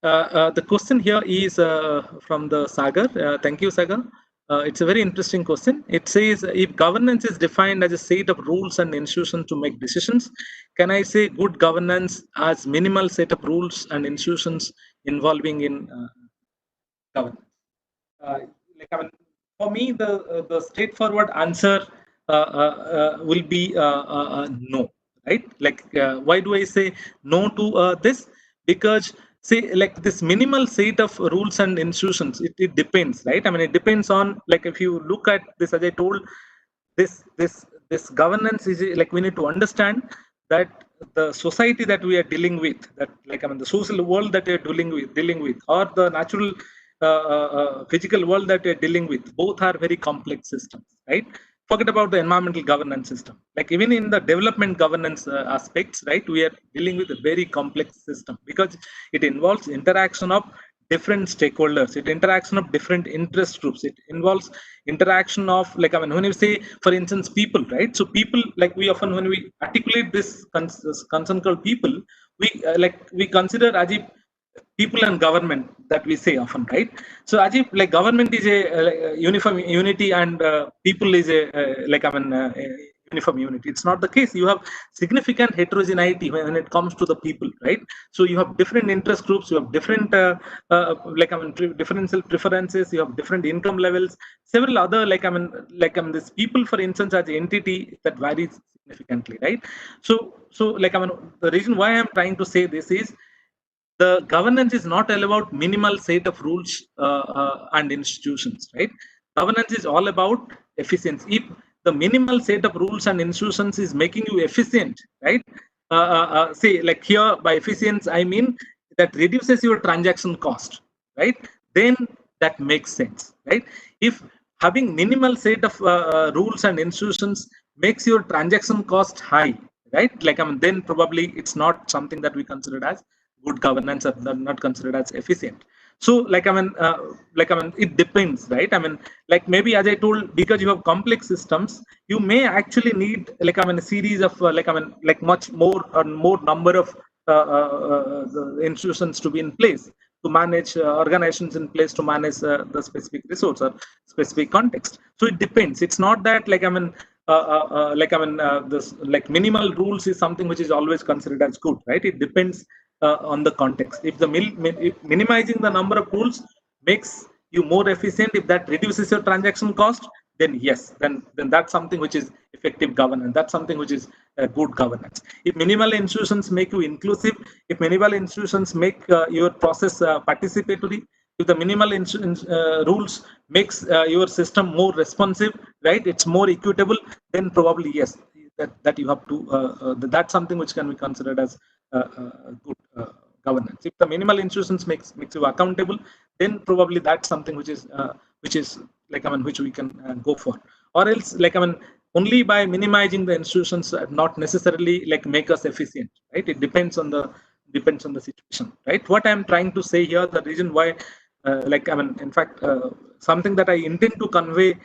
The question here is from the Sagar. Thank you, Sagar. It's a very interesting question. It says, if governance is defined as a set of rules and institutions to make decisions, can I say good governance as minimal set of rules and institutions involving in governance? Uh, like, I mean, for me, the straightforward answer will be no, right? Like, why do I say no to this? Because say, like, this minimal set of rules and institutions, it depends, right? I mean, it depends on, like, if you look at this, as I told, this governance is like, we need to understand that the society that we are dealing with, that, like, I mean, the social world that we are dealing with, or the natural physical world that we are dealing with, both are very complex systems, right? Forget about the environmental governance system. Like, even in the development governance aspects, right, we are dealing with a very complex system, because it involves interaction of different stakeholders, it interaction of different interest groups, it involves interaction of, like, I mean, when you say, for instance, people, right? So people, like, we often, when we articulate this concern called people, we like, we consider as if people and government, that we say often, right? So as if, like, government is a uniform unity, and people is a like, I mean, uniform unity. It's not the case. You have significant heterogeneity when it comes to the people, right? So you have different interest groups, you have different like, I mean, differential preferences, you have different income levels, several other, like, I mean, this people, for instance, as an entity, that varies significantly, right? So like, I mean, the reason why I'm trying to say this is, the governance is not all about minimal set of rules and institutions, right? Governance is all about efficiency. If the minimal set of rules and institutions is making you efficient, right? Say, like, here, by efficiency I mean that reduces your transaction cost, right? Then that makes sense, right? If having minimal set of rules and institutions makes your transaction cost high, right? Like, I mean, then probably it's not something that we consider as good governance, or not considered as efficient. So, like, I mean, it depends, right? I mean, like, maybe, as I told, because you have complex systems, you may actually need, like, I mean, a series of like, I mean, like, much more and more number of the institutions to be in place, to manage organizations in place to manage the specific resource or specific context. So it depends. It's not that, like, I mean, like, I mean, this, like, minimal rules is something which is always considered as good, right? It depends on the context. If if minimizing the number of rules makes you more efficient, if that reduces your transaction cost, then yes, then that's something which is effective governance. That's something which is good governance. If minimal institutions make you inclusive, if minimal institutions make your process participatory, if the minimal rules makes your system more responsive, right? It's more equitable, then probably yes, that you have to that's something which can be considered as good governance. If the minimal institutions makes you accountable, then probably that's something which is like, I mean, which we can go for. Or else, like, I mean, only by minimizing the institutions not necessarily, like, make us efficient, right? It depends on the situation, right? What I'm trying to say here, the reason why, like, I mean, in fact, something that I intend to convey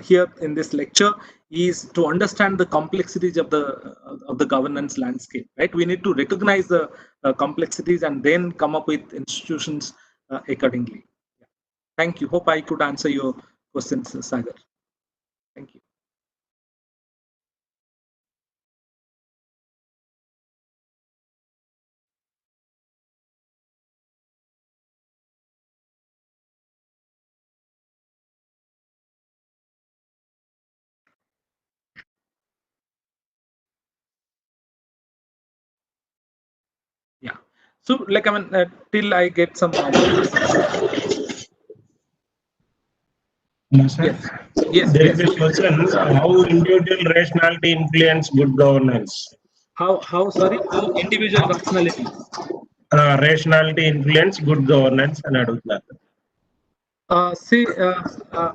here in this lecture is to understand the complexities of the governance landscape, right? We need to recognize the complexities and then come up with institutions accordingly. Yeah. Thank you. Hope I could answer your questions, Sagar. Thank you. Yeah. So, like, I mean, till I get some. No, sir. Yes. Yes. There is Please. a question: how individual rationality influence good governance? How? Sorry. How individual rationality. Rationality influence good governance అని అడుగుతున్నారు. See,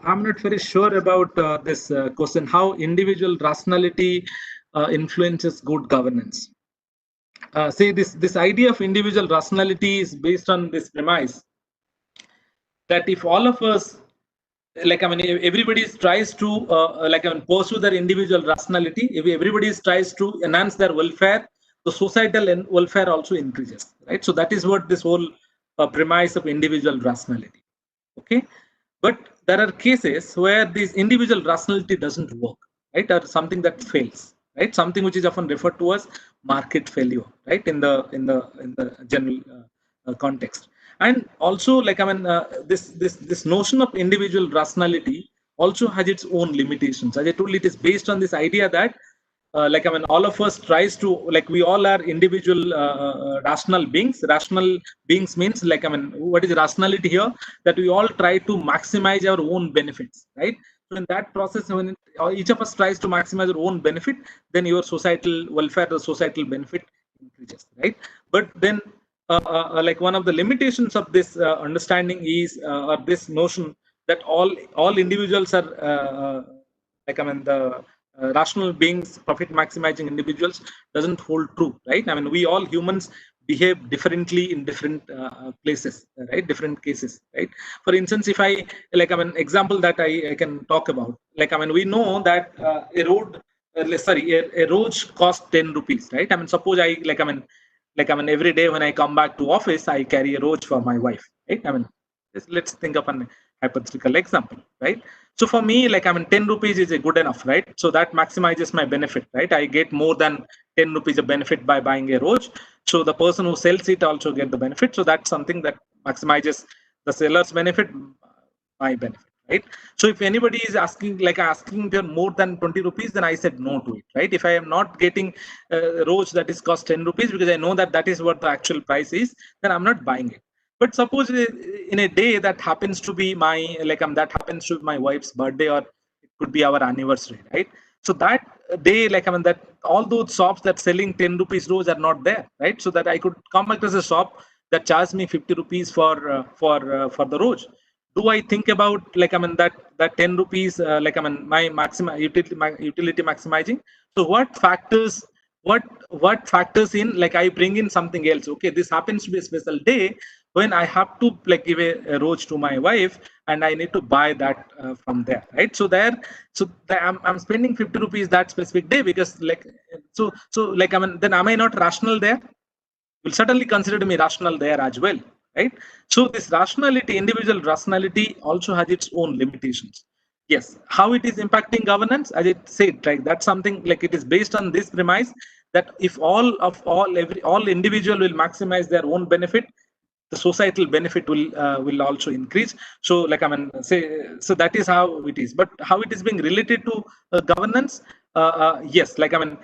I'm not very sure about this question. How individual rationality influences good governance. See, this idea of individual rationality is based on this premise that if all of us, like, I mean, everybody tries to like, I mean, pursue their individual rationality, if everybody tries to enhance their welfare, the societal welfare also increases, right? So that is what this whole a premise of individual rationality. Okay, but there are cases where this individual rationality doesn't work, right, or something that fails, right, something which is often referred to as market failure, right, in the general context. And also, like, I mean, this notion of individual rationality also has its own limitations. As I told, it is based on this idea that like, I mean, all of us tries to, like, we all are individual rational beings. Rational beings means, like, I mean, what is rationality here? That we all try to maximize our own benefits, right? So in that process, when each of us tries to maximize our own benefit, then your societal welfare, the societal benefit increases, right? But then like, one of the limitations of this understanding is, or this notion, that all individuals are like, I mean, the rational beings, profit maximizing individuals, doesn't hold true, right? I mean, we all humans behave differently in different places, right, different cases, right? For instance, if I, like, I mean, example that I can talk about, like, I mean, we know that a road sorry, a road costs 10 rupees, right? I mean, suppose I, like, I mean, every day when I come back to office, I carry a roach for my wife, right? I mean, let's think of an hypothetical example, right? So for me, like, I mean, 10 rupees is a good enough, right? So that maximizes my benefit, right? I get more than 10 rupees of benefit by buying a roach. So the person who sells it also get the benefit. So that's something that maximizes the seller's benefit, my benefit, right? So if anybody is asking, like, asking for more than 20 rupees, then I said no to it, right? If I am not getting a roach that is cost 10 rupees, because I know that that is what the actual price is, then I'm not buying it. But suppose in a day that happens to be my, like, that happens to be my wife's birthday, or it could be our anniversary, right? So that day, like, I mean, that all those shops that selling 10 rupees rose are not there, right? So that I could come across a shop that charged me 50 rupees for the rose. Do I think about, like, I mean, that 10 rupees, like, I mean, my maximum utility, utility maximizing? So what factors in, like, I bring in something else. Okay, this happens to be a special day when I have to, like, give a rose to my wife, and I need to buy that from there, right? So there, so I'm spending 50 rupees that specific day, because, like, so like, I mean, then am I not rational there? Will certainly consider me rational there as well, right? So this rationality, individual rationality, also has its own limitations. Yes, how it is impacting governance, as I said, like, that's something, like, it is based on this premise, that if all individual will maximize their own benefit, the societal benefit will also increase. So, like, I mean, say, so that is how it is. But how it is being related to governance, yes, like, I mean,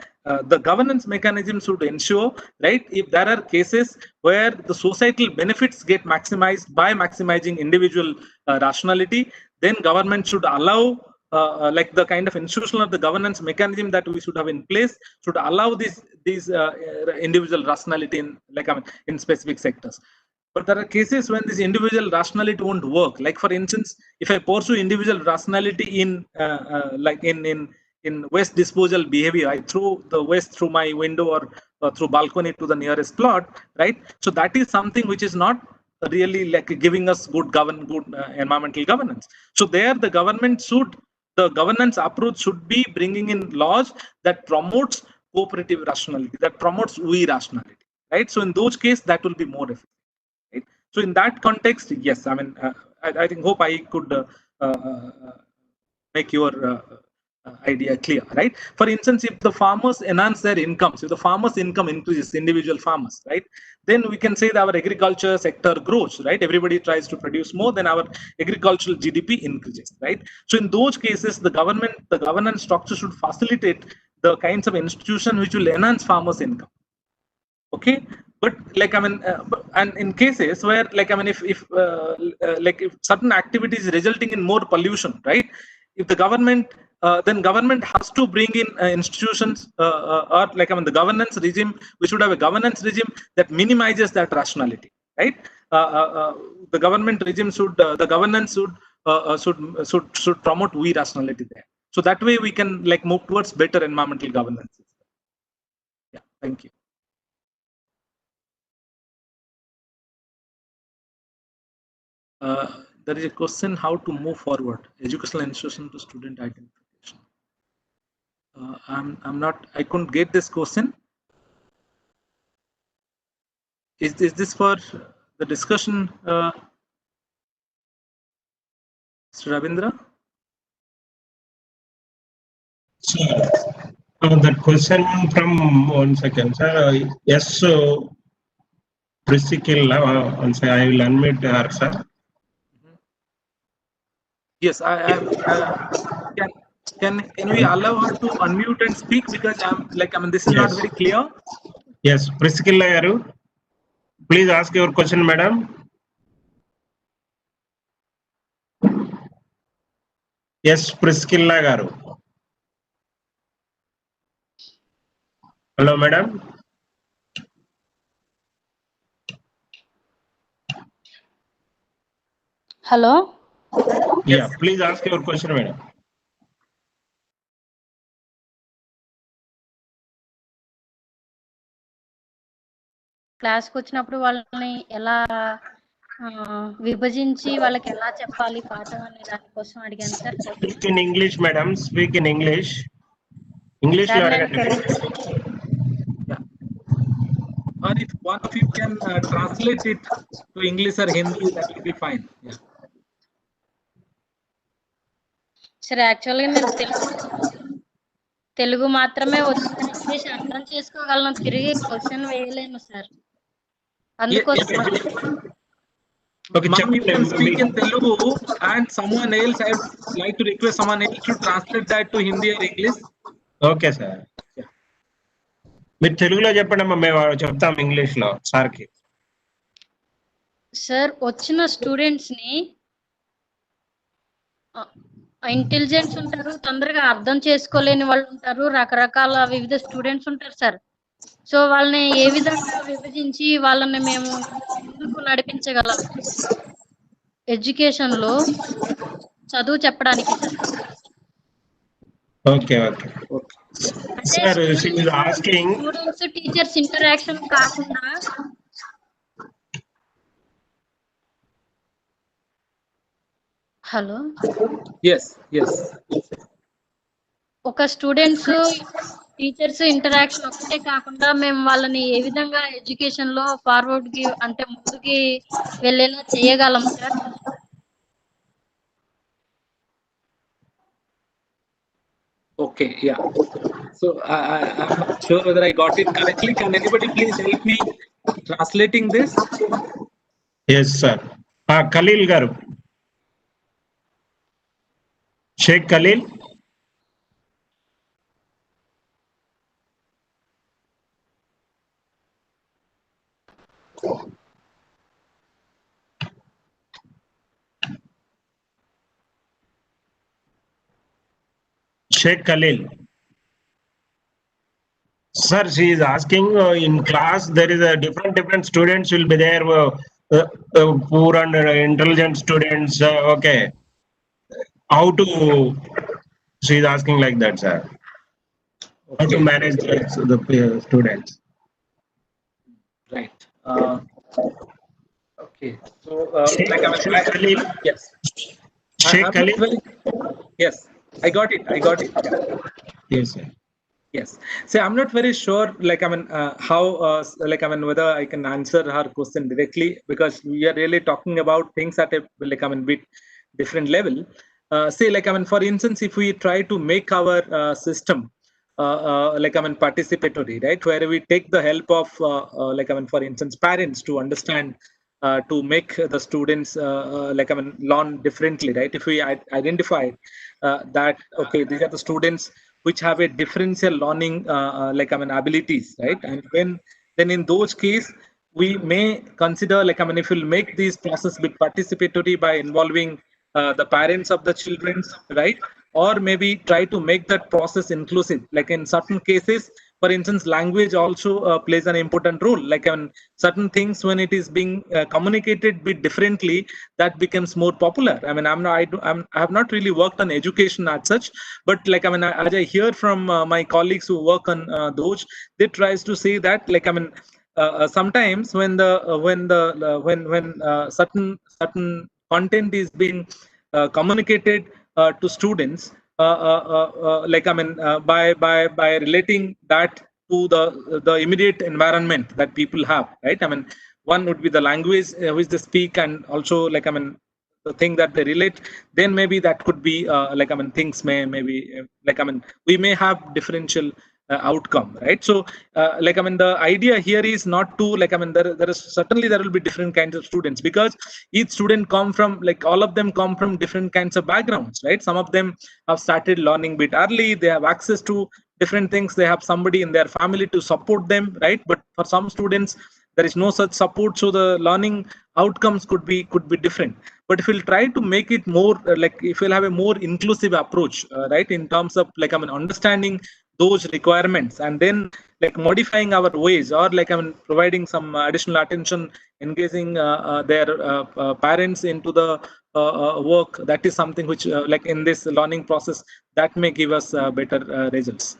the governance mechanism should ensure, right, if there are cases where the societal benefits get maximized by maximizing individual rationality, then government should allow, like, the kind of institutional or the governance mechanism that we should have in place should allow these individual rationality in, like, I mean, in specific sectors. But there are cases when this individual rationality won't work. Like, for instance, if I pursue individual rationality in, like, in waste disposal behavior, I throw the waste through my window, or through balcony to the nearest plot, right? So that is something which is not really, like, giving us good environmental governance. So there, the governance approach should be bringing in laws that promotes cooperative rationality, that promotes we rationality, right? So in those cases, that will be more effective. Right? So in that context, yes, I mean, I think, hope I could make your idea clear, right? For instance, if the farmers enhance their incomes, if the farmers' income increases, individual farmers, right, then we can say that our agriculture sector grows, right? Everybody tries to produce more, then our agricultural GDP increases, right? So in those cases, the governance structure should facilitate the kinds of institution which will enhance farmers' income. Okay, but, like, I mean, and in cases where, like, I mean, like, if certain activities resulting in more pollution, right, if the government, then government has to bring in institutions, or, like, I mean, the governance regime, we should have a governance regime that minimizes that rationality, right? The government regime should, the governance should promote we rationality there. So that way we can, like, move towards better environmental governance. Yeah, thank you. There is a question, how to move forward educational institution to student identification. I'm not, I couldn't get this question. Is this for the discussion, Mr. Ravindra? So, that question from 1 second, sir. Yes, so Priscilla, I will unmute her, sir. Yes, can can we allow her to unmute and speak, because this is not Yes. very clear. Yes, Priscilla garu, please ask your question, madam. Yes, Priscilla garu. Hello, madam. Hello. Yeah, Yes. please ask your question, madam. క్లాస్కి వచ్చినప్పుడు వాళ్ళని ఎలా విభజించి వాళ్ళకి ఎలా చెప్పాలి పాఠం అనే దానికోసం అడిగాను sir question. Speak in English, madam. Speak in English. English sir lo నేను adagandi. Telugu. Yeah. Or if one of you can translate it to English or Hindi, that will be fine. Yeah. Sir యాక్చువల్గా నేను తెలుగు మాత్రమే వచ్చు, English అర్థం చేసుకోగలను, తిరిగి question వేయలేను sir. అందుకోసం Okay, Ma'am, you can speak చెప్పండి. in Telugu, and someone else, I would like to request someone else to translate that to Hindi or English. Okay sir. Yeah. మీరు తెలుగులో చెప్పండి అమ్మా, మేము చెప్తాం ఇంగ్లీష్లో సార్కి. సార్ వచ్చిన స్టూడెంట్స్ని ఇంటెలిజెన్స్ ఉంటారు, తొందరగా అర్థం చేసుకోలేని వాళ్ళు ఉంటారు, రకరకాల వివిధ స్టూడెంట్స్ ఉంటారు సార్. సో వాళ్ళని ఏ విధంగా విభజించి వాళ్ళని మేము ముందుకు నడిపించగలం ఎడ్యుకేషన్ లో చదువు చెప్పడానికి సార్. ఓకే ఓకే అంటే sir, she is asking. Students teachers interaction కాకుండా హలో Yes. ఒక స్టూడెంట్స్ టీచర్స్ ఇంటరాక్షన్ ఒకటే కాకుండా మేము వాళ్ళని ఏ విధంగా ఎడ్యుకేషన్ లో ఫార్వర్డ్ కి అంటే ముందుకి వెళ్ళేలా చేయగలం sir. Okay. Yeah. So I'm not sure whether I got it correctly. Can anybody please help me translating this? Yes sir. Khalil గారు, Sheikh Khaleel. Sheikh Khalil. Sir, she is asking, in class there is a different students will be there, poor and intelligent students. Okay, how to? She is asking like that, sir. How to Okay. manage the students? Right. Okay. So Sheikh Khalil. yes. Sheikh I'm not Khalil. very. Yes, I got it. Yeah. Yes, sir. Yes. See, I'm not very sure, how, whether I can answer her question directly, because we are really talking about things at a, bit different level. Say, for instance, if we try to make our system, participatory, right, where we take the help of, for instance, parents to understand, to make the students, learn differently, right? If we identify that, okay, these are the students which have a differential learning abilities, right? And then in those case we may consider, if we'll make these process bit participatory by involving the parents of the children, right? Or maybe try to make that process inclusive, like in certain cases, for instance, language also plays an important role, certain things when it is being communicated bit differently, that becomes more popular. I mean, I have not really worked on education as such, but as I hear from my colleagues who work on those, they tries to say that, sometimes when certain content is being communicated to students, by relating that to the immediate environment that people have, right? I mean, one would be the language which they speak, and also the thing that they relate, then maybe that could be things may maybe we may have differential outcome, right? So the idea here is not to there is certainly there will be different kinds of students, because each student come from all of them come from different kinds of backgrounds, right? Some of them have started learning bit early, they have access to different things, they have somebody in their family to support them, right? But for some students there is no such support, so the learning outcomes could be different. But if we'll try to make it more if we'll have a more inclusive approach, right, in terms of understanding those requirements, and then modifying our ways, or providing some additional attention, engaging their parents into the work, that is something which in this learning process, that may give us better results.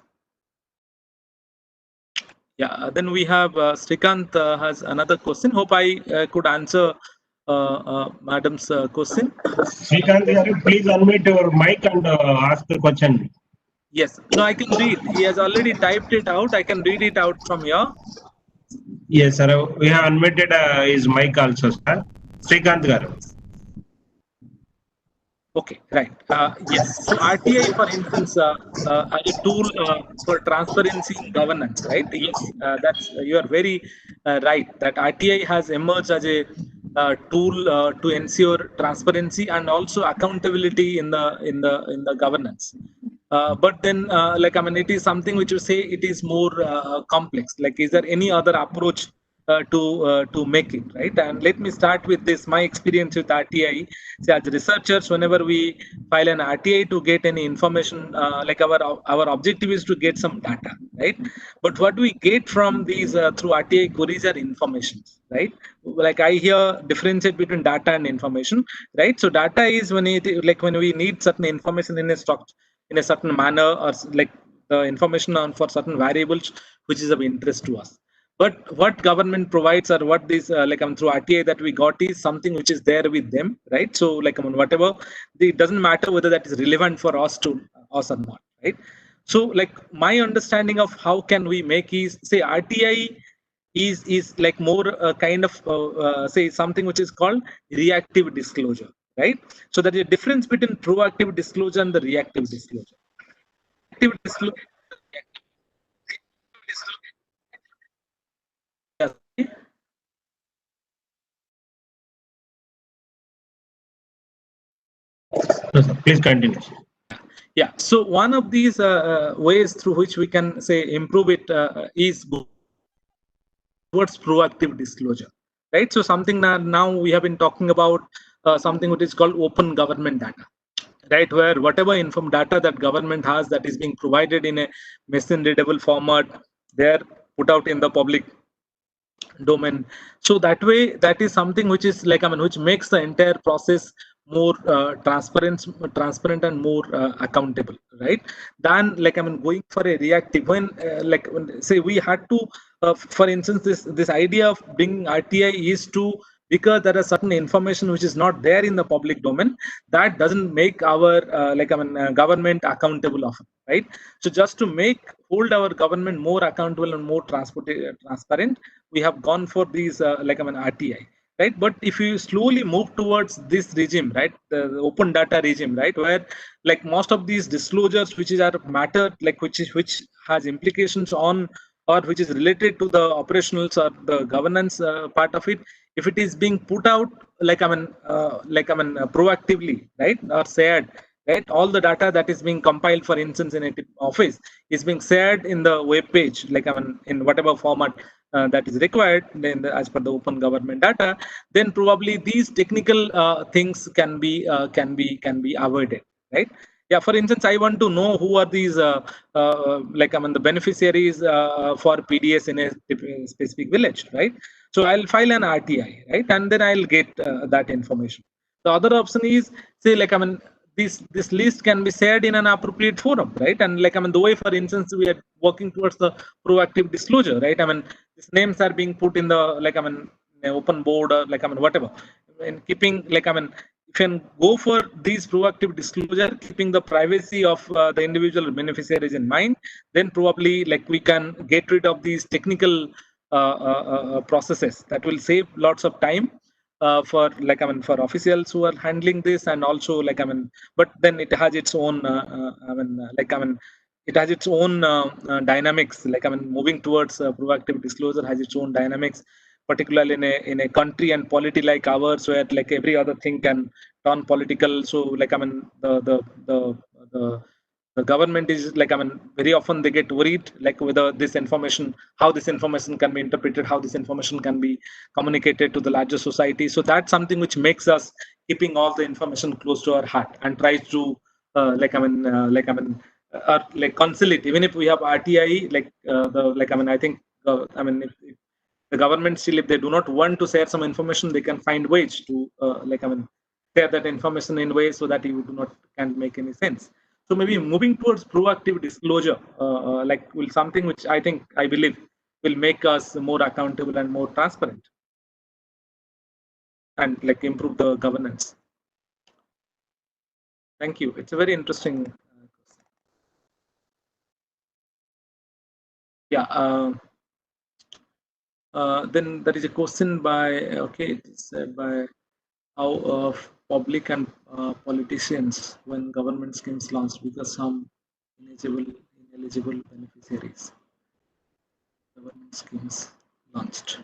Yeah, then we have Srikant has another question. Hope I could answer madam's question. Srikanth, please unmute your mic and ask the question. Yes, no, I can read. He has already typed it out. I can read it out from here. Yes, sir. We have unmuted his mic also, sir. Srikanth garu. Okay, right. Yes. So RTI, for instance, as a tool for transparency in governance, right? Yes, that's you are very right. That RTI has emerged as a tool to ensure transparency and also accountability in the governance. But then, it is something which you say it is more complex. Like, is there any other approach to make it right? And let me start with this. My experience with RTI. So, as researchers, whenever we file an RTI to get any information, our objective is to get some data, right? But what we get from these through RTI queries are information, right? Like I hear differentiate between data and information, right? So data is when when we need certain information in a structure in a certain manner, or the information on for certain variables which is of interest to us. But what government provides, or what this through RTI that we got, is something which is there with them, right? So whatever, it doesn't matter whether that is relevant for us to us or not, right? So my understanding of how can we make is, say, RTI is like more a kind of say something which is called reactive disclosure, right? So there is a difference between proactive disclosure and the reactive disclosure. Reactive disclosure. Yes. Please continue. Yeah. So one of these ways through which we can say improve it is towards proactive disclosure, right? So something that now we have been talking about something which is called open government data, right? Where whatever data that government has, that is being provided in a machine readable format, they're put out in the public domain. So that way, that is something which is which makes the entire process more transparent and more accountable, right? Than going for a reactive, when when, say, we had to for instance, this idea of bringing RTI is to, because there are certain information which is not there in the public domain, that doesn't make our government accountable often, right? So just to hold our government more accountable and more transparent, we have gone for these RTI, right? But if you slowly move towards this regime, right, the open data regime, right, where most of these disclosures which are matter, which has implications on, or which is related to the operationals or the governance part of it, if it is being put out proactively, right, or shared, right, all the data that is being compiled, for instance, in a office, is being shared in the web page, in whatever format that is required as per the open government data, then probably these technical things can be avoided, right? Yeah, for instance, I want to know who are these the beneficiaries for PDS in a specific village, right? So I'll file an RTI, right, and then I'll get that information. The other option is, say, this list can be shared in an appropriate forum, right? And the way, for instance, we are working towards the proactive disclosure, right? These names are being put in the open board, or whatever, and keeping if you can go for these proactive disclosure, keeping the privacy of the individual beneficiaries in mind, then probably we can get rid of these technical processes. That will save lots of time for for officials who are handling this, and also but then it has its own it has its own dynamics. Moving towards proactive disclosure has its own dynamics, particularly in a country and polity like ours, where every other thing can turn political. So the the government is very often they get worried whether this information, how this information can be interpreted, how this information can be communicated to the larger society. So that's something which makes us keeping all the information close to our heart and tries to conciliate. Even if we have RTI, I think if the government still, if they do not want to share some information, they can find ways to share that information in ways so that you do not can't make any sense. So maybe moving towards proactive disclosure, will something which I believe will make us more accountable and more transparent, and improve the governance. Thank you. It's a very interesting question. Yeah. Then there is a question by it is said by how public and politicians when government schemes launched, because some ineligible beneficiaries government schemes launched.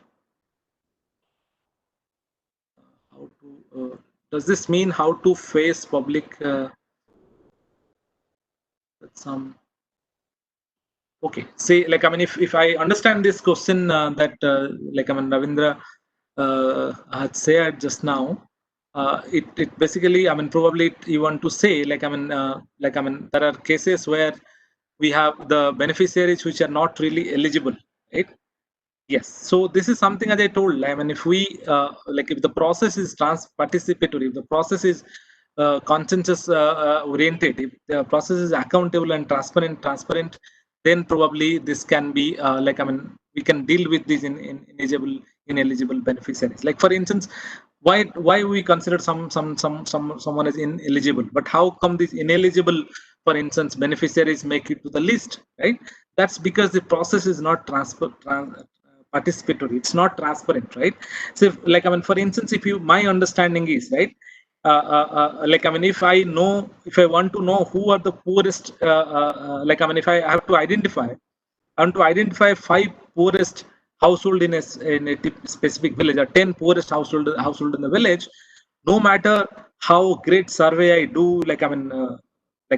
How to does this mean how to face public some okay, say if I understand this question that Ravindra had said just now, it basically probably you want to say there are cases where we have the beneficiaries which are not really eligible, right? Yes. So this is something, as I told, if we if the process is participatory, if the process is consensus oriented, if the process is accountable and transparent, then probably this can be we can deal with these ineligible beneficiaries. Like for instance, why we consider someone as ineligible, but how come these ineligible, for instance, beneficiaries make it to the list, right? That's because the process is not participatory, it's not transparent, right? So if, for instance, if you, my understanding is, right, if I want to know who are the poorest, if I have to identify, I want to identify 5 poorest household in a specific village, or 10 poorest household in the village. No matter how great survey I do,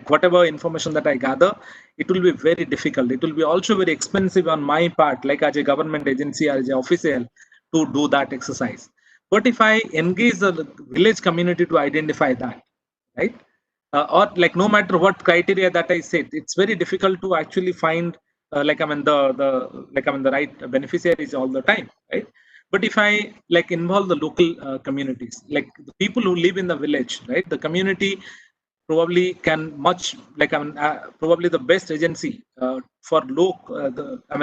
whatever information that I gather, it will be very difficult. It will be also very expensive on my part, like as a government agency or as an official, to do that exercise. But if I engage the village community to identify that, right? Or no matter what criteria that I set, it's very difficult to actually find the right beneficiaries all the time, right? But if I involve the local communities, like the people who live in the village, right, the community probably can much probably the best agency for low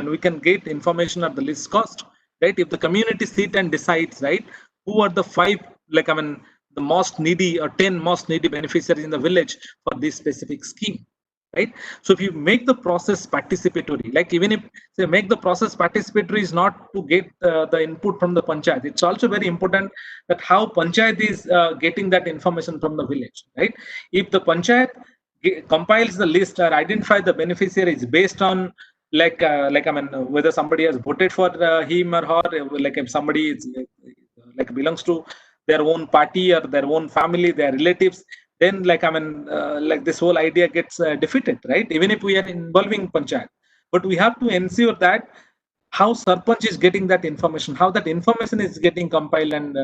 we can get information at the least cost, right? If the community sit and decides, right, who are the 5 the most needy or 10 most needy beneficiaries in the village for this specific scheme, right? So if you make the process participatory, even if say make the process participatory is not to get the input from the panchayat, it's also very important that how panchayat is getting that information from the village, right? If the panchayat compiles the list or identify the beneficiaries based on whether somebody has voted for him or her, if somebody is belongs to their own party or their own family, their relatives, then this whole idea gets defeated, right? Even if we are involving panchayat, but we have to ensure that how sarpanch is getting that information, how that information is getting compiled and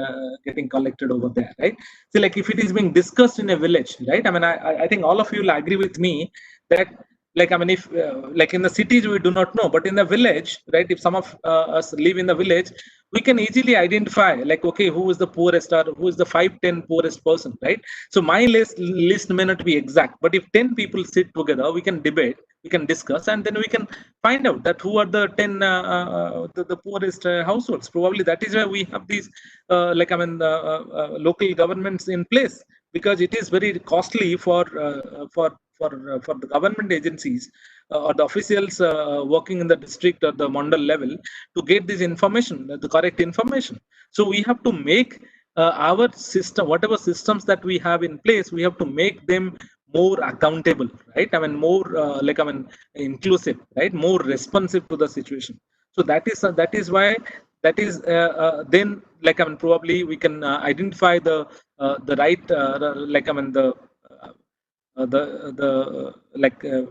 getting collected over there, right? So if it is being discussed in a village, right, I think all of you will agree with me that if in the cities we do not know, but in the village, right, if some of us live in the village, we can easily identify okay, who is the poorest or who is the 5-10 poorest person, right? So my list may not be exact, but if 10 people sit together, we can debate, we can discuss, and then we can find out that who are the 10 the poorest households. Probably that is why we have these local governments in place, because it is very costly for the government agencies or the officials working in the district or the mandal level to get this information, the correct information. So we have to make our system, whatever systems that we have in place, we have to make them more accountable, right? I mean, more inclusive, right? More responsive to the situation. So that is why that is then probably we can identify the right uh,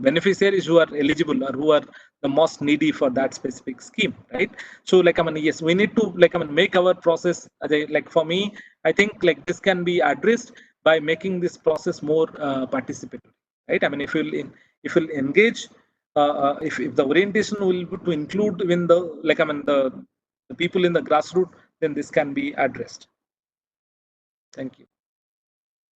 beneficiaries who are eligible or who are the most needy for that specific scheme, right? So yes, we need to make our process for me, I think this can be addressed by making this process more participatory, right? I mean, if you'll engage, if the orientation will be to include in the the people in the grassroots, then this can be addressed. Thank you.